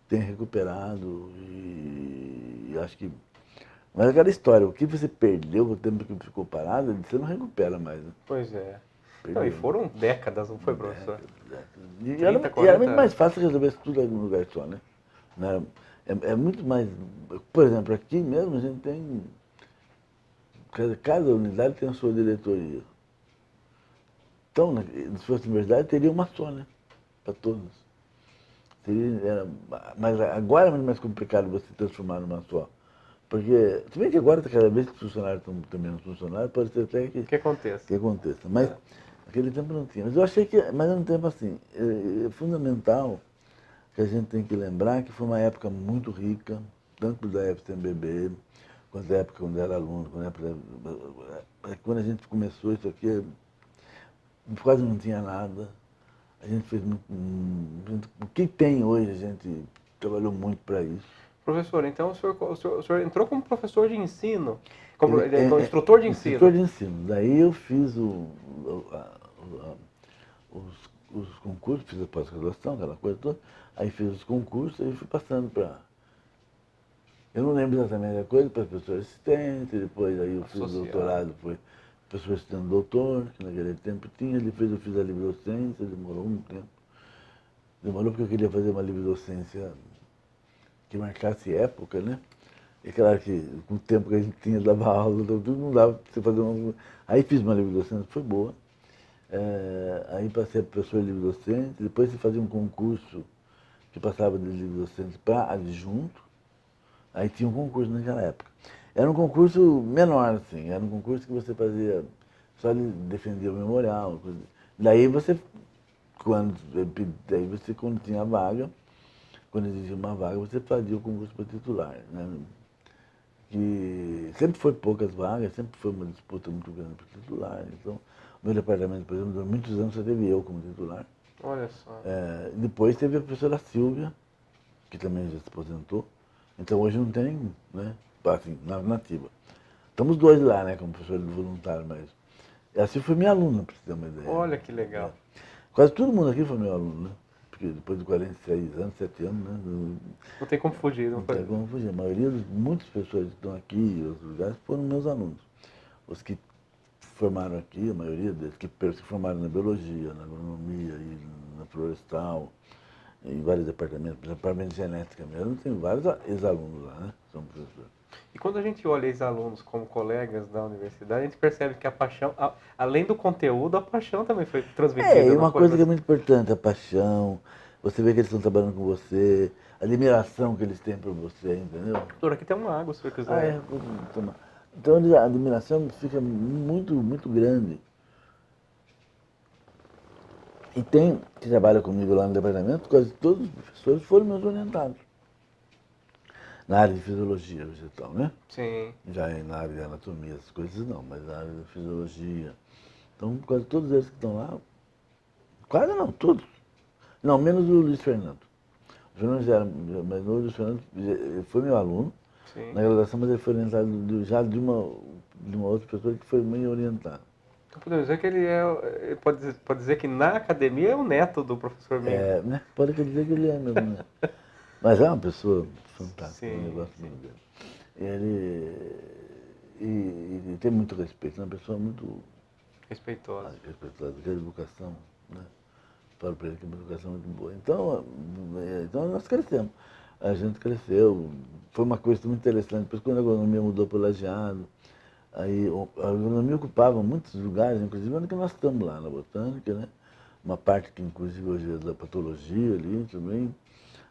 tenha recuperado e acho que. Mas aquela história, o que você perdeu, o tempo que ficou parado, você não recupera mais. Né? Pois é. Perdeu, Não, e foram décadas, não foi, né? professor? E 30, era muito 40 mais fácil resolver tudo num lugar só, né? É muito mais. Por exemplo, aqui mesmo a gente tem. Cada unidade tem a sua diretoria. Então, se fosse universidade, teria uma só, né? Para todos. Mas agora é muito mais complicado você transformar numa só. Porque, se bem que agora, cada vez que os funcionários estão menos funcionários, pode ser até que aconteça. que aconteça. Mas naquele tempo não tinha. Mas eu achei que, mas ao mesmo tempo assim, é fundamental que a gente tem que lembrar que foi uma época muito rica, tanto da FCMBB, quanto da época quando eu era aluno, quando a gente começou isso aqui, quase não tinha nada. A gente fez muito. O que tem hoje, a gente trabalhou muito para isso. Professor, então o senhor entrou como professor de ensino, como instrutor de ensino. Instrutor de ensino. Daí eu fiz os concursos, fiz a pós-graduação, aquela coisa toda. Aí fiz os concursos e fui passando para. Eu não lembro exatamente a coisa, para professor assistente, depois aí eu fiz o doutorado, foi professor assistente doutor, que naquele tempo tinha, depois eu fiz a livre docência, demorou um tempo. Demorou porque eu queria fazer uma livre docência que marcasse época, né? E claro que com o tempo que a gente tinha, dava aula, tudo não dava para você fazer uma. Aí fiz uma livre docência, foi boa. Aí passei a professor de livre docente, depois você fazia um concurso que passava de livre docente para adjunto. Aí tinha um concurso naquela época. Era um concurso menor, assim, era um concurso que você fazia, só de defender o memorial. Daí você, quando tinha vaga, quando existia uma vaga, você fazia o concurso para titular. Né? Que sempre foi poucas vagas, sempre foi uma disputa muito grande para titular. Então, o meu departamento, por exemplo, durante muitos anos só teve eu como titular. Olha só. Depois teve a professora Silvia, que também já se aposentou. Então hoje não tem, né? Assim, nativa. Estamos dois lá, né, como professor voluntário, mas. Essa foi minha aluna, para você ter uma ideia. Olha que legal. Quase todo mundo aqui foi meu aluno, né? Porque depois de 46 anos, 7 anos, né? Não tem como fugir, não tem como fugir. A maioria, muitas pessoas que estão aqui em outros lugares foram meus alunos. Os que formaram aqui, a maioria deles, que se formaram na biologia, na agronomia, e na florestal, em vários departamentos, por exemplo, departamento de genética mesmo, tem vários ex-alunos lá, né? São professores. E quando a gente olha ex-alunos como colegas da universidade, a gente percebe que a paixão, além do conteúdo, a paixão também foi transmitida. E uma coisa que é muito importante, a paixão, você vê que eles estão trabalhando com você, a admiração que eles têm por você, entendeu? Doutor, aqui tem uma água, se você quiser. Vou tomar. Então a admiração fica muito, muito grande. E tem, que trabalha comigo lá no departamento, quase todos os professores foram meus orientados. Na área de fisiologia vegetal, né? Sim. Já na área de anatomia, essas coisas não, mas na área de fisiologia. Então, quase todos eles que estão lá, quase não, todos. Não, menos o Luiz Fernando. O Fernando já era, mas o Luiz Fernando foi meu aluno. Sim. Na graduação, mas ele foi orientado já de uma outra pessoa que foi meio orientada. Então podemos dizer que ele pode dizer que na academia é o neto do professor Mendes. Né? Pode dizer que ele é mesmo, né? Mas é uma pessoa fantástica, Sim, eu gosto muito dele. Ele tem muito respeito, é uma pessoa muito Respeitosa. respeitosa, que a educação, né? Falo para ele que é uma educação muito boa. Então nós crescemos. A gente cresceu, foi uma coisa muito interessante. Depois quando a agronomia mudou para o Lajeado, aí a agronomia ocupava muitos lugares, inclusive onde que nós estamos lá, na Botânica, né? uma parte que inclusive hoje é da patologia ali também.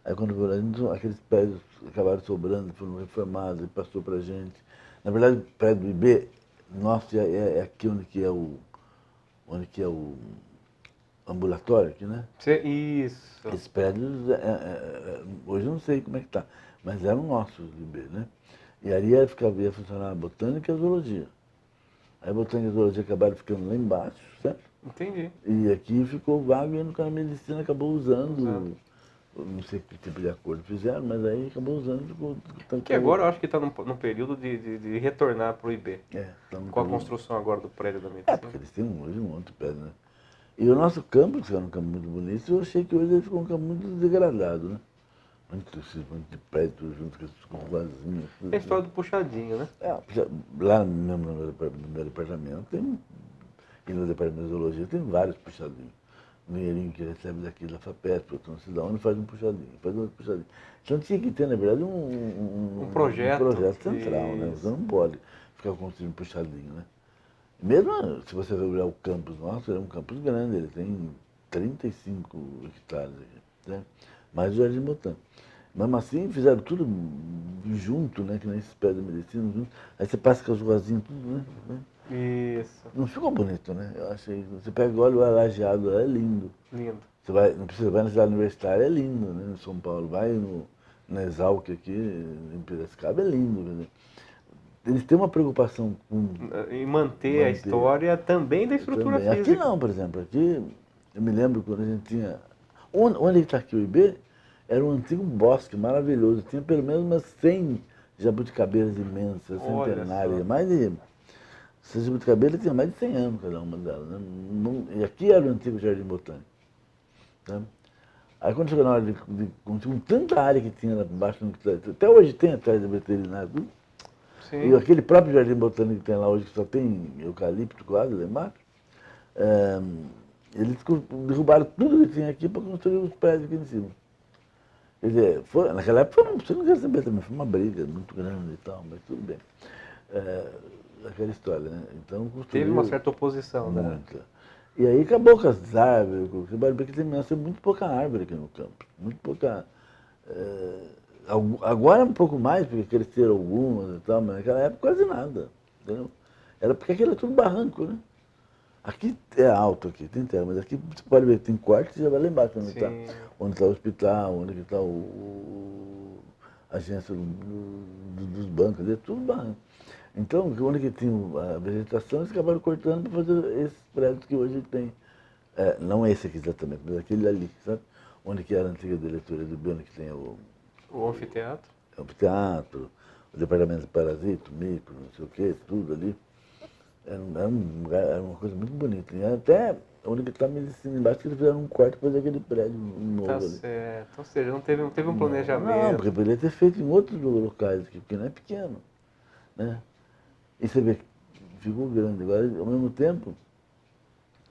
Aí quando aqueles prédios acabaram sobrando, foram reformados e passou para a gente. Na verdade, o prédio do IB, nosso, é aqui onde que é o ambulatório aqui, né? Isso. Esses prédios, hoje eu não sei como é que está, mas eram nossos do IB, né? E ali ia funcionar a botânica e a zoologia. Aí a botânica e a zoologia acabaram ficando lá embaixo, certo? Entendi. E aqui ficou vago e a medicina acabou usando. Não sei que tipo de acordo fizeram, mas aí acabou usando. Que agora eu acho que está num período de retornar para o IB. Com a construção agora do prédio da medicina. Porque eles têm hoje um monte de prédio, né? E o nosso campus, que era um campo muito bonito, eu achei que hoje ele ficou um campo muito degradado, né? Muito de prédio junto com as vasinhas. É a história do puxadinho, né? Lá mesmo no meu departamento tem, e no departamento de zoologia tem vários puxadinhos. O dinheirinho que recebe daqui da FAPESP, não sei de onde, faz um puxadinho, faz outro puxadinho. Então tinha que ter, na verdade, um projeto central, né? Você não pode ficar construindo puxadinho, né? Mesmo se você vai olhar o campus nosso, ele é um campus grande, ele tem 35 hectares aqui, né? Mais o Jardim Botânico. Mesmo assim, fizeram tudo junto, né? Que nem esses pés de medicina, junto. Aí você passa com as ruazinhas, tudo, né? Isso. Não ficou bonito, né? Eu achei. Você pega olha o lajeado lá, é lindo. Lindo. Você vai, não precisa, vai na cidade universitária, é lindo, né? Em São Paulo, vai na Exalc aqui, em Piracicaba, é lindo. Quer dizer, eles têm uma preocupação com Em manter a história também da estrutura também. física. Aqui não, por exemplo, aqui eu me lembro quando a gente tinha. Onde está aqui o IB? Era um antigo bosque maravilhoso, tinha pelo menos umas 100 jabuticabeiras imensas, Olha centenárias, só. mais de. Essas jabuticabeiras tinham mais de 100 anos cada uma delas, né? E aqui era o antigo Jardim Botânico. Né? Aí quando chegou na hora com tanta área que tinha lá embaixo, até hoje tem atrás da veterinária, tudo. Sim. E aquele próprio Jardim Botânico que tem lá hoje, que só tem eucalipto quase lá embaixo, eles derrubaram tudo que tinha aqui para construir os prédios aqui em cima. Quer dizer, naquela época, você não quer saber também, foi uma briga muito grande e tal, mas tudo bem. Aquela história, né? Então, Teve uma certa oposição, né? muita. E aí acabou com as árvores, porque tem muito pouca árvore aqui no campo, muito pouca. Agora um pouco mais, porque cresceram algumas e tal, mas naquela época quase nada. Entendeu? Era porque aquilo é tudo barranco, né? Aqui é alto, aqui tem terra, mas aqui você pode ver que tem quarto, você já vai lá embaixo onde está o hospital, onde está a agência dos bancos, é tudo barranco. Então, onde que tinha a vegetação, eles acabaram cortando para fazer esses prédios que hoje tem. Não esse aqui exatamente, mas aquele ali, sabe? Onde que era a antiga diretoria do BION, que tem o anfiteatro. O anfiteatro, o departamento de parasito, micro, não sei o quê, tudo ali. Era uma coisa muito bonita. E até onde que está a medicina embaixo, que eles fizeram um quarto para fazer aquele prédio novo Tá ali. certo. Ou seja, não teve um Não, planejamento. porque poderia ter feito em outros locais aqui, porque não é pequeno. Né? E você vê que ficou grande. Agora, ao mesmo tempo,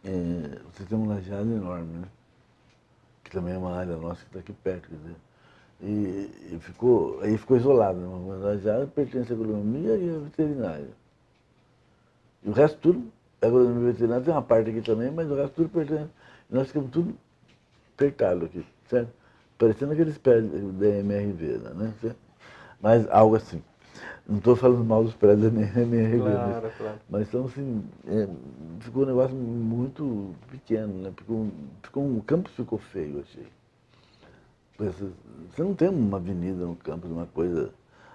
você tem um lajeado enorme, né? Que também é uma área nossa que está aqui perto, quer dizer. E ficou isolado, né? Uma lajeado pertence à agronomia e à veterinária. E o resto tudo, a agronomia veterinária tem uma parte aqui também, mas o resto tudo pertence. E nós ficamos tudo apertado aqui, certo? Parecendo aqueles prédios da MRV, né? Certo? Mas algo assim. Não estou falando mal dos prédios da MRV, Claro, claro. mas então, assim, ficou um negócio muito pequeno, né? O campus ficou feio, eu achei. Você não tem uma avenida no campus, uma coisa.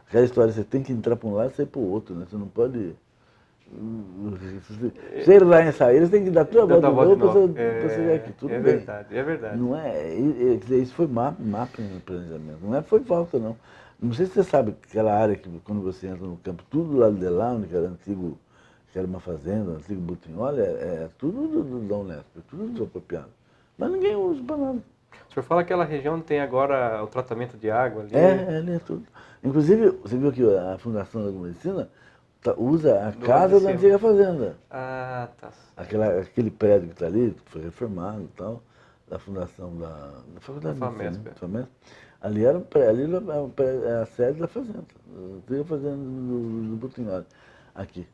Aquela história, você tem que entrar para um lado e sair para o outro, né? Você não pode. Se ele lá em sair, você tem que dar toda a volta de novo para chegar aqui. Tudo bem. Verdade, é verdade. Não é, isso foi má no planejamento. Não foi falta, não. Não sei se você sabe aquela área que quando você entra no campo, tudo do lado de lá, onde era antigo, que era uma fazenda, antigo Butinhol, é tudo da Unesp, é tudo desapropriado. Mas ninguém usa para nada. O senhor fala que aquela região tem agora o tratamento de água ali? Ali é tudo. Inclusive, você viu que a Fundação da Medicina usa a casa da antiga fazenda. Ah, tá. Aquele prédio que está ali, que foi reformado e tal, da fundação da Faculdade de Medicina, FAMESP. Ali era a sede da fazenda, a antiga fazenda do Butinhol, aqui.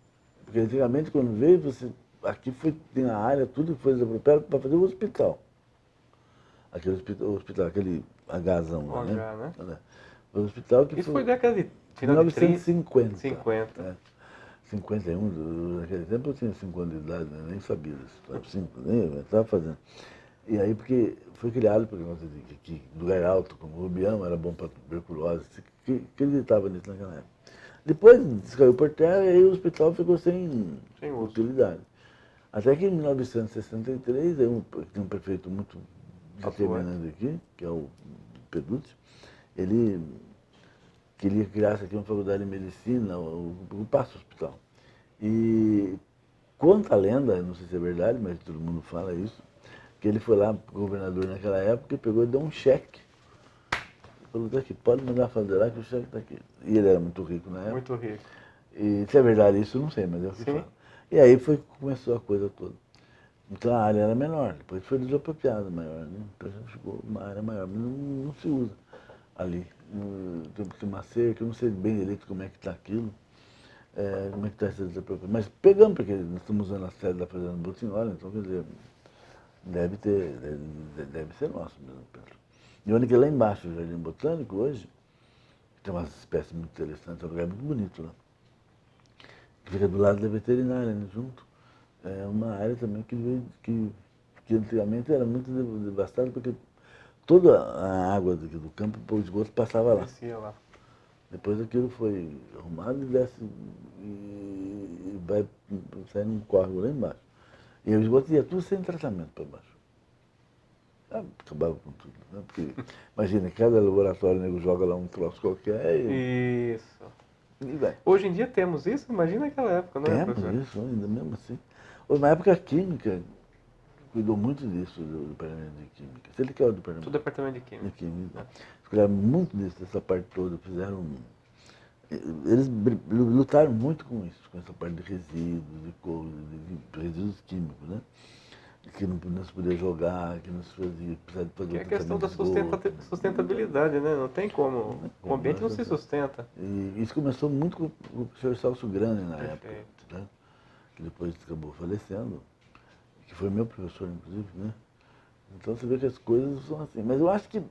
Porque antigamente, quando veio, você aqui tem a área, tudo que foi desapropriado para fazer o hospital. Aquele hospital, aquele Hzão lá, né? H, né? O hospital que Isso foi década de 1950. 50. É. 51, naquele tempo eu tinha 5 anos de idade, né? Nem sabia disso. 5, nem estava fazendo. E aí, porque foi criado por conta de que lugar alto, como o Rubião, era bom para tuberculose, que acreditava nisso naquela época. Depois descaiu por terra e aí o hospital ficou sem uso. utilidade. Até que em 1963, aí tem um prefeito muito determinante aqui, que é o Peducci, ele queria criar aqui uma faculdade de medicina, o Paço Hospital. E conta a lenda, não sei se é verdade, mas todo mundo fala isso, que ele foi lá, governador naquela época, e pegou e deu um cheque. Falou, tá aqui, pode mandar fazer lá que o cheque está aqui. E ele era muito rico na época. Muito rico. E se é verdade isso, eu não sei, mas é o que fala. E aí começou a coisa toda. Então a área era menor, depois foi desapropriada maior, né? Então a gente ficou uma área maior, mas não se usa ali. Tem uma cerca, eu não sei bem direito como é que está aquilo, como é que está essa desapropriação. Mas pegamos, porque nós estamos usando a sede da Fazenda Botinhola, então quer dizer, deve ser nosso mesmo, Pedro. E onde que lá embaixo, o Jardim Botânico, hoje, tem umas espécies muito interessantes, é um lugar muito bonito lá. Fica do lado da veterinária, né, junto. É uma área também que antigamente era muito devastada, porque toda a água do campo, o esgoto passava lá. Descia lá. Depois aquilo foi arrumado e desce e vai sair num córrego lá embaixo. E o esgoto ia tudo sem tratamento para baixo. Acabava com tudo, né? Porque, imagina, cada laboratório o nego joga lá um troço qualquer e... Isso. E vai. Hoje em dia temos isso, imagina naquela época, não é, professor? Temos isso, ainda mesmo assim. Na época a Química cuidou muito disso, do departamento de Química. Você que é o departamento? Do departamento de Química. Eles cuidaram muito disso, dessa parte toda, fizeram... Eles lutaram muito com isso, com essa parte de resíduos, de resíduos químicos, né? Que não se podia jogar, que não se fazia, precisava de fazer que é a questão da sustentabilidade, né? Não tem como. O ambiente não se sustenta. E isso começou muito com o professor Celso Grande na época, né? Que depois acabou falecendo, que foi meu professor, inclusive, né? Então você vê que as coisas são assim. Mas eu acho que,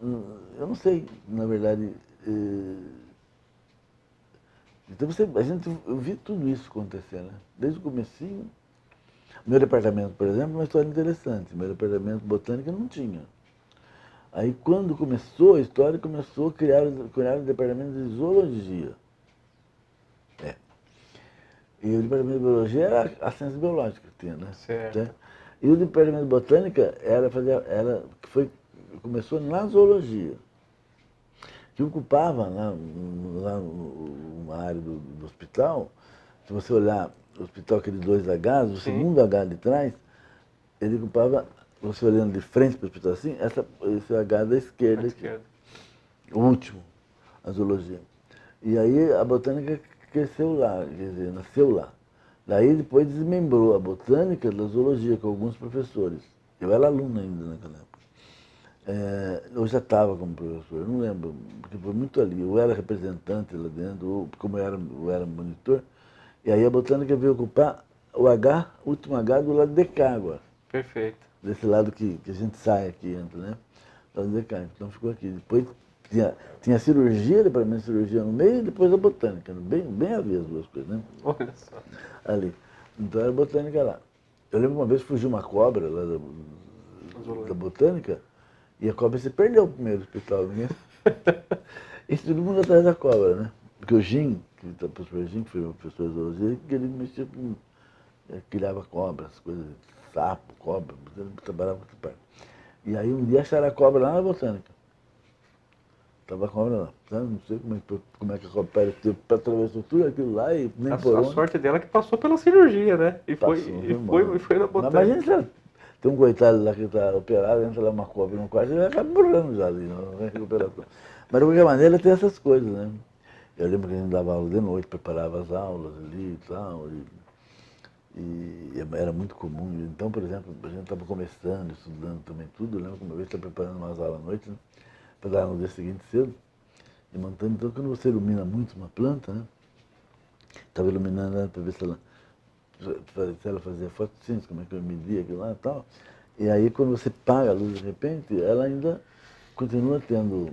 eu não sei, na verdade, então eu vi tudo isso acontecer, né? Desde o comecinho. Meu departamento, por exemplo, é uma história interessante. Meu departamento de botânica não tinha. Aí quando começou a história, começou a criar o departamento de zoologia. E o departamento de biologia era a ciência biológica que tinha, né? Certo. E o departamento de botânica começou na zoologia, que ocupava lá uma área do hospital. Se você olhar o hospital, aqueles 2Hs, o segundo H de trás, ele ocupava, você olhando de frente para o hospital assim, esse H da esquerda aqui. O último, a zoologia. E aí a botânica cresceu lá, quer dizer, nasceu lá. Daí depois desmembrou a botânica da zoologia com alguns professores. Eu era aluno ainda naquela época. Eu já estava como professor, eu não lembro, porque foi muito ali. Eu era representante lá dentro, ou como eu era monitor. E aí a botânica veio ocupar o último H do lado de cá agora. Perfeito. Desse lado que a gente sai aqui, entra, né? Do lado de cá. Então ficou aqui. Depois tinha cirurgia, departamento de cirurgia no meio e depois a botânica. Bem havia as duas coisas, né? Olha só. Ali. Então era a botânica lá. Eu lembro uma vez que fugiu uma cobra lá da botânica e a cobra se perdeu no primeiro hospital. Ninguém... E todo mundo atrás da cobra, né? Porque o Jim, o professor Jim, que foi meu professor de zoologia, ele mexia com... criava cobras, coisas, sapo, cobra, ele trabalhava com essa parte. E aí um dia acharam a cobra lá na botânica. Estava a cobra lá. Não sei como é que a cobra atravessou tudo aquilo lá e nem por onde. A sorte dela é que passou pela cirurgia, né? E foi na botânica. Mas imagina, tem um coitado lá que está operado, entra lá uma cobra no quarto e ele acaba morrendo já ali, não é recuperação. Mas de qualquer maneira tem essas coisas, né? Eu lembro que a gente dava aula de noite, preparava as aulas ali e tal, e era muito comum. Então, por exemplo, a gente estava começando, estudando também tudo, lembro que uma vez estava preparando umas aulas à noite, né? Para dar no dia seguinte cedo, e montando. Então, quando você ilumina muito uma planta, né? Estava iluminando ela para ver se ela se ela fazia fotossíntese, como é que eu media aquilo lá e tal. E aí, quando você paga a luz de repente, ela ainda continua tendo,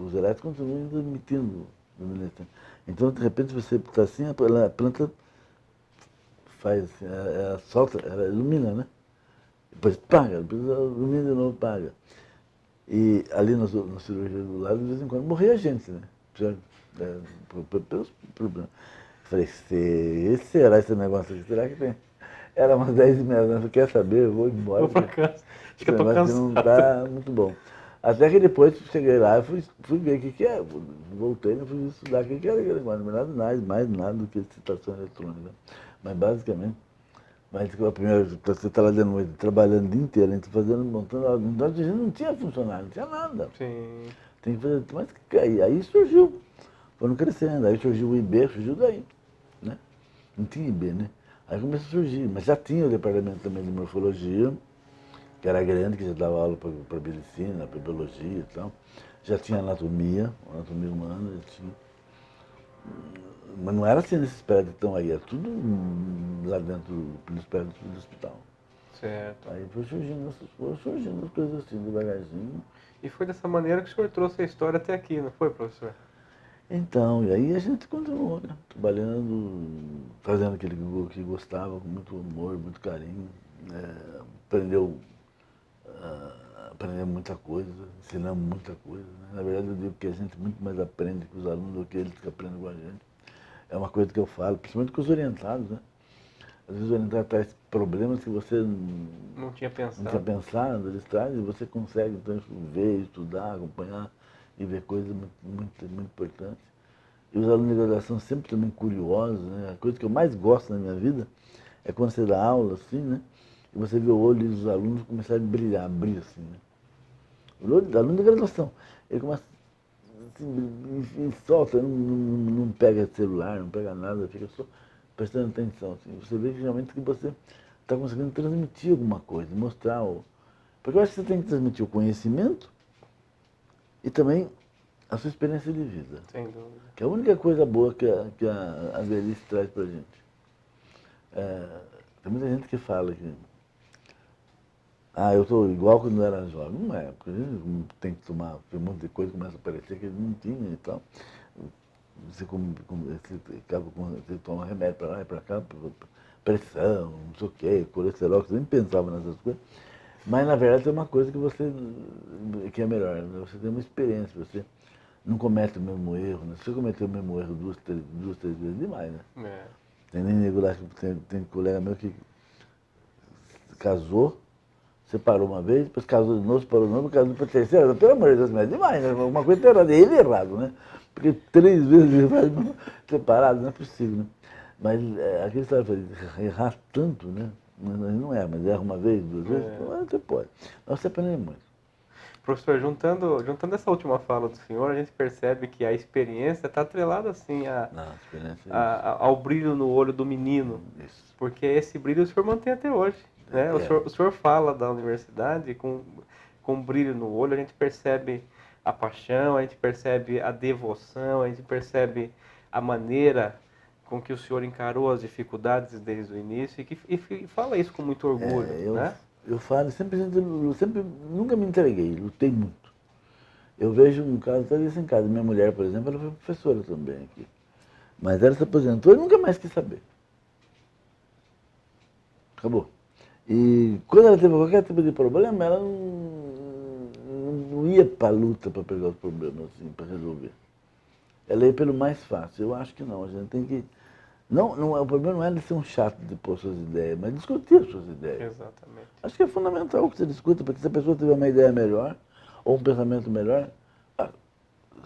os elétrons continuam ainda emitindo luminescência. Então, de repente, você está assim, a planta faz assim, ela solta, ela ilumina, né? Depois paga, depois ela ilumina de novo, paga. E ali na cirurgia do lado, de vez em quando, morria gente, né? Pelos problemas. Falei, será esse negócio aqui? Será que tem? Era umas 10h30, né? Falei, quer saber? Eu vou embora. Vou pra casa. Acho que Esse eu tô negócio aqui cansado. não tá muito bom. Até que depois cheguei lá e fui ver o que é. Voltei e fui estudar o que era aquele negócio. Não era nada, mais nada do que excitação eletrônica. Mas basicamente, a primeira, você está lá de noite, trabalhando o dia inteiro, a gente fazendo, montando, então a gente não tinha funcionário, não tinha nada. Sim. Tem que fazer, mas aí surgiu, foram crescendo, aí surgiu o IB, surgiu daí, né? Não tinha IB, né? Aí começou a surgir, mas já tinha o departamento também de morfologia, que era grande, que já dava aula para medicina, para biologia e tal. Já tinha anatomia humana, já tinha. Mas não era assim nesses prédios que estão aí, é tudo lá dentro dos prédios do hospital. Certo. Aí foram surgindo as coisas assim, devagarzinho. E foi dessa maneira que o senhor trouxe a história até aqui, não foi, professor? Então, e aí a gente continuou, né? Trabalhando, fazendo aquilo que gostava, com muito amor, muito carinho. Aprendeu muita coisa, ensinamos muita coisa. Né? Na verdade, eu digo que a gente muito mais aprende com os alunos do que eles que aprendem com a gente. É uma coisa que eu falo, principalmente com os orientados, né? Às vezes o orientado traz problemas que você Não tinha não tinha pensado. pensado, eles trazem, e você consegue então ver, estudar, acompanhar e ver coisas muito importantes. E os alunos de graduação sempre também curiosos, né? A coisa que eu mais gosto na minha vida é quando você dá aula, assim, né? E você vê o olho dos alunos começarem a brilhar, abrir, assim, né? O olho do aluno de graduação, ele começa, assim, solta, não pega celular, não pega nada, fica só prestando atenção, assim. Você vê que realmente que você está conseguindo transmitir alguma coisa, mostrar o... Porque eu acho que você tem que transmitir o conhecimento e também a sua experiência de vida. Sem dúvida. Que é a única coisa boa que a velhice traz pra gente. Tem muita gente que fala que eu estou igual quando eu era jovem. Não é, porque a gente tem que tomar um monte de coisa, começa a aparecer que ele não tinha e tal. Você toma remédio para lá e para cá, pressão, não sei o quê, colesterol, você nem pensava nessas coisas. Mas na verdade é uma coisa que é melhor, né? Você tem uma experiência, você não comete o mesmo erro, né? Se você cometer o mesmo erro duas, três vezes, demais, né? É. Tem nem nego lá, tem colega meu que casou, separou uma vez, depois casou de novo, separou de novo, casou para terceira. Pelo amor de Deus, mas é demais, né? Uma coisa tá errada, ele errado, né? Porque 3 vezes ele faz separado, não é possível, né? Mas aquele história de errar tanto, né? Não é, mas erra uma vez, 2 vezes, então você pode. Mas você aprende muito. Professor, juntando essa última fala do senhor, a gente percebe que a experiência está atrelada assim Não, a experiência é ao brilho no olho do menino, isso. porque esse brilho o senhor mantém até hoje. Né? O senhor fala da universidade com brilho no olho, a gente percebe a paixão, a gente percebe a devoção, a gente percebe a maneira com que o senhor encarou as dificuldades desde o início e fala isso com muito orgulho. Né? Eu falo, sempre, nunca me entreguei, lutei muito. Eu vejo um caso, até isso em casa, minha mulher, por exemplo, ela foi professora também aqui. Mas ela se aposentou e nunca mais quis saber. Acabou. E quando ela teve qualquer tipo de problema, ela não ia para a luta para pegar os problemas, assim, para resolver. Ela ia pelo mais fácil. Eu acho que não, a gente tem que... o problema não é de ser um chato de pôr suas ideias, mas discutir as suas ideias. Exatamente. Acho que é fundamental que você discuta, porque se a pessoa tiver uma ideia melhor, ou um pensamento melhor,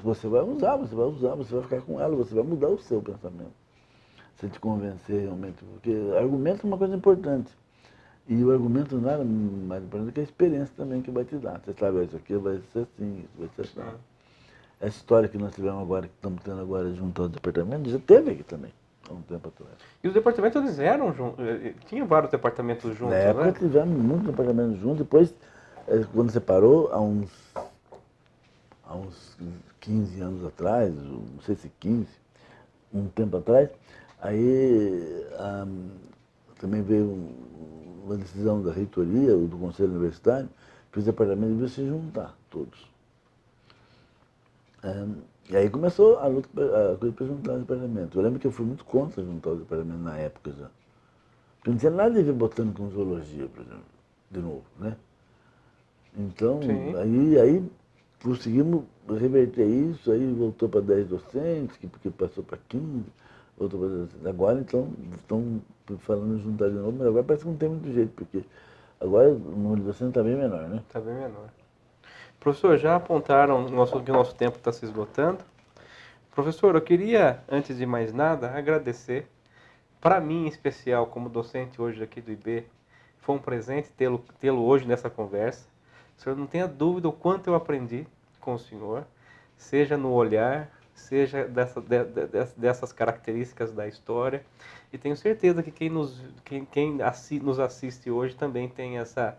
você vai usar, você vai ficar com ela, você vai mudar o seu pensamento. Se te convencer realmente, porque argumento é uma coisa importante. E o argumento nada mais importante do que a experiência também que vai te dar. Você sabe, isso aqui vai ser assim, isso vai ser assim. Essa história que nós tivemos agora, que estamos tendo agora junto ao departamento, já teve aqui também, há um tempo atrás. E os departamentos eles eram juntos, tinha vários departamentos juntos, Na época né? tivemos muitos departamentos juntos, depois, quando separou, há uns 15 anos atrás, não sei se 15, um tempo atrás, Aí também veio uma decisão da reitoria, do Conselho Universitário, que os departamentos deviam se juntar, todos. E aí começou a luta, a coisa para juntar os departamentos. Eu lembro que eu fui muito contra juntar os departamentos na época já. Porque não tinha nada a ver botânica com zoologia, por exemplo, de novo, né? Então, aí conseguimos reverter isso, aí voltou para 10 docentes, porque passou para 15, voltou para 10 docentes. Agora, então, estão falando em juntar de novo, mas agora parece que não tem muito jeito, porque agora o número de docentes está bem menor, né? Está bem menor. Professor, já apontaram que o nosso tempo está se esgotando. Professor, eu queria, antes de mais nada, agradecer. Para mim, em especial, como docente hoje aqui do IB, foi um presente tê-lo hoje nessa conversa. O senhor não tenha dúvida o quanto eu aprendi com o senhor, seja no olhar, seja dessas características da história. E tenho certeza que quem nos assiste hoje também tem essa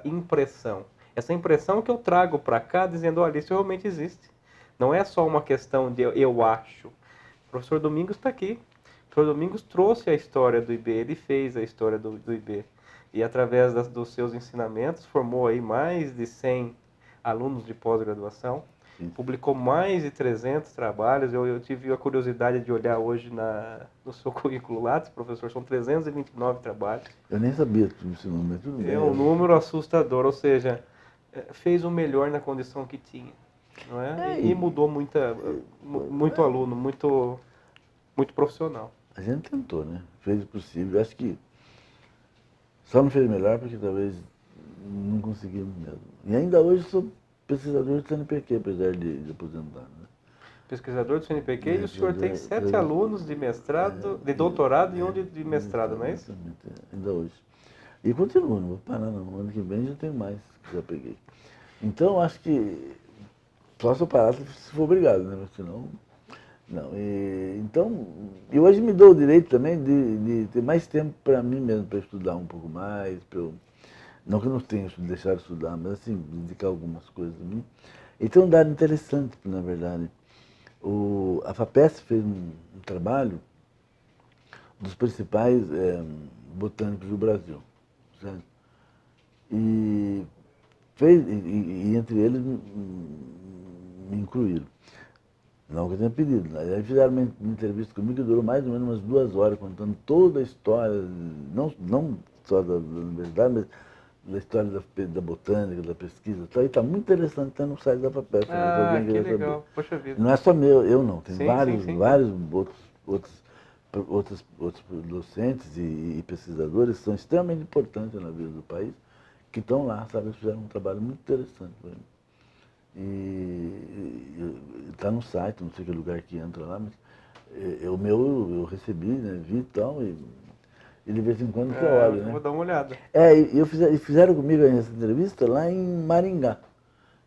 impressão. Essa impressão que eu trago para cá, dizendo, olha, isso realmente existe. Não é só uma questão de eu acho. O professor Domingos está aqui. O professor Domingos trouxe a história do IB, ele fez a história do IB. E através dos seus ensinamentos, formou aí mais de 100 alunos de pós-graduação, publicou mais de 300 trabalhos. Eu tive a curiosidade de olhar hoje no seu currículo Lattes, professor, são 329 trabalhos. Eu nem sabia esse número, tudo bem. É um número assustador, ou seja, fez o melhor na condição que tinha. Não é? E mudou muito aluno, muito profissional. A gente tentou, né? Fez o possível. Acho que só não fez melhor porque talvez não conseguimos mesmo. E ainda hoje sou pesquisador do CNPq, apesar de aposentar. Né? Pesquisador do CNPq e o senhor tem 7 alunos de mestrado, de doutorado e um de mestrado, não é isso? Exatamente, ainda hoje. E continuo, não vou parar não. Ano que vem já tem mais que já peguei. Então acho que só se eu parar se for obrigado, né? Mas senão, não. Então, e hoje me dou o direito também de ter mais tempo para mim mesmo, para estudar um pouco mais, não que eu não tenha deixado de estudar, mas assim, dedicar algumas coisas a mim. E tem um dado interessante, na verdade. A FAPESP fez um trabalho dos principais botânicos do Brasil, certo? E entre eles me incluíram. Não que eu tenha pedido. Aí fizeram uma entrevista comigo que durou mais ou menos umas 2 horas, contando toda a história, não só da universidade, mas da história da botânica, da pesquisa. Então, aí está muito interessante, está no site da FAPESP. Ah, que legal. Poxa vida. Não é só eu não. Tem vários outros docentes e pesquisadores que são extremamente importantes na vida do país, que estão lá, sabe? Eles fizeram um trabalho muito interessante. E está no site, não sei que lugar que entra lá, mas o meu eu recebi, né, vi e tal, e de vez em quando eu olho, né? Vou dar uma olhada. E fizeram comigo essa entrevista lá em Maringá.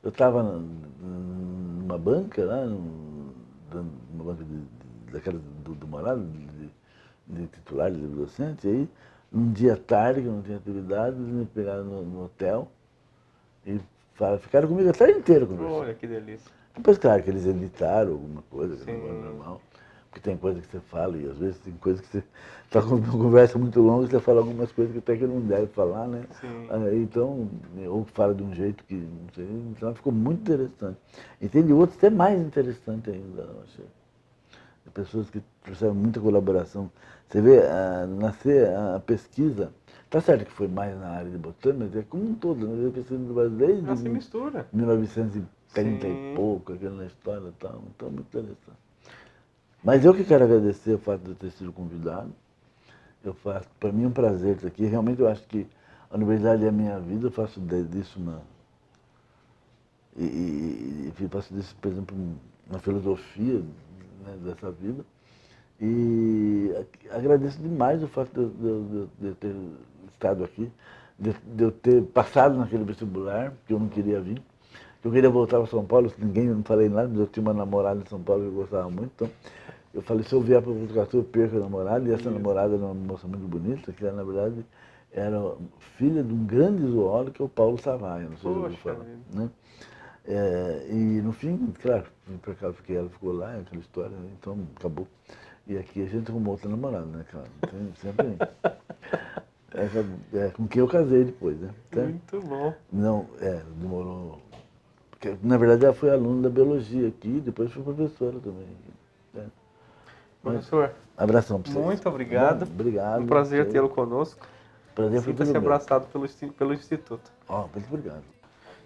Eu estava numa banca lá, numa banca daquela do Morado, de titular, de docente, e aí, um dia tarde, que eu não tinha atividade, eles me pegaram no hotel e ficaram comigo a tarde inteira conversando. Olha, que delícia. Depois, claro, que eles editaram alguma coisa, que não é Sim. normal. Porque tem coisa que você fala e às vezes tem coisa que você está com uma conversa muito longa e você fala algumas coisas que até que não deve falar, né? Sim. Então, ou fala de um jeito que não sei, então ficou muito interessante. E tem de outros até mais interessante ainda, eu achei. De pessoas que trouxeram muita colaboração. Você vê, nascer a pesquisa, tá certo que foi mais na área de botânica, mas é como um todo, né? A pesquisa do Brasil desde Se mistura. 1930 Sim. e pouco, aquela história e tal, então muito interessante. Mas eu que quero agradecer o fato de eu ter sido convidado. Para mim é um prazer estar aqui. Realmente eu acho que a universidade é a minha vida, eu faço disso faço disso, por exemplo, uma filosofia, né, dessa vida. E agradeço demais o fato de eu ter estado aqui, de eu ter passado naquele vestibular, que eu não queria vir. Eu queria voltar para São Paulo, não falei nada, mas eu tinha uma namorada em São Paulo que eu gostava muito, então eu falei, se eu vier para Botucatu, eu perco a namorada, e essa namorada era uma moça muito bonita, que na verdade era filha de um grande zoólogo, que é o Paulo Savaia, não sei se eu vou falar. Né? E no fim, claro, vim para cá, ela ficou lá, aquela história, então acabou. E aqui a gente arrumou outra namorada, né, cara? Sempre. É com quem eu casei depois, né? Muito bom. Não, demorou. Porque, na verdade, ela foi aluna da biologia aqui, depois foi professora também. Né? Professor, Abração pra vocês. muito obrigado. Bom, obrigado. Um prazer tê-lo conosco. Prazer foi Sinta-se todo meu. abraçado pelo Instituto. Muito obrigado.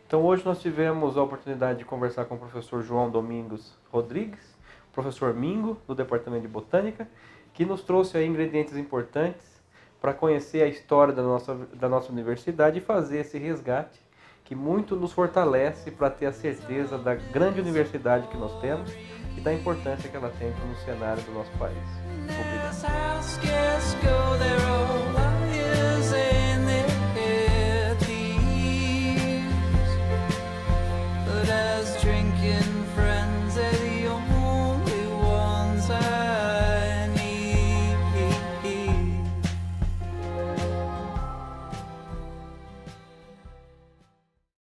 Então hoje nós tivemos a oportunidade de conversar com o professor João Domingos Rodrigues, professor Mingo, do Departamento de Botânica, que nos trouxe aí ingredientes importantes para conhecer a história da nossa universidade e fazer esse resgate que muito nos fortalece para ter a certeza da grande universidade que nós temos e da importância que ela tem no cenário do nosso país.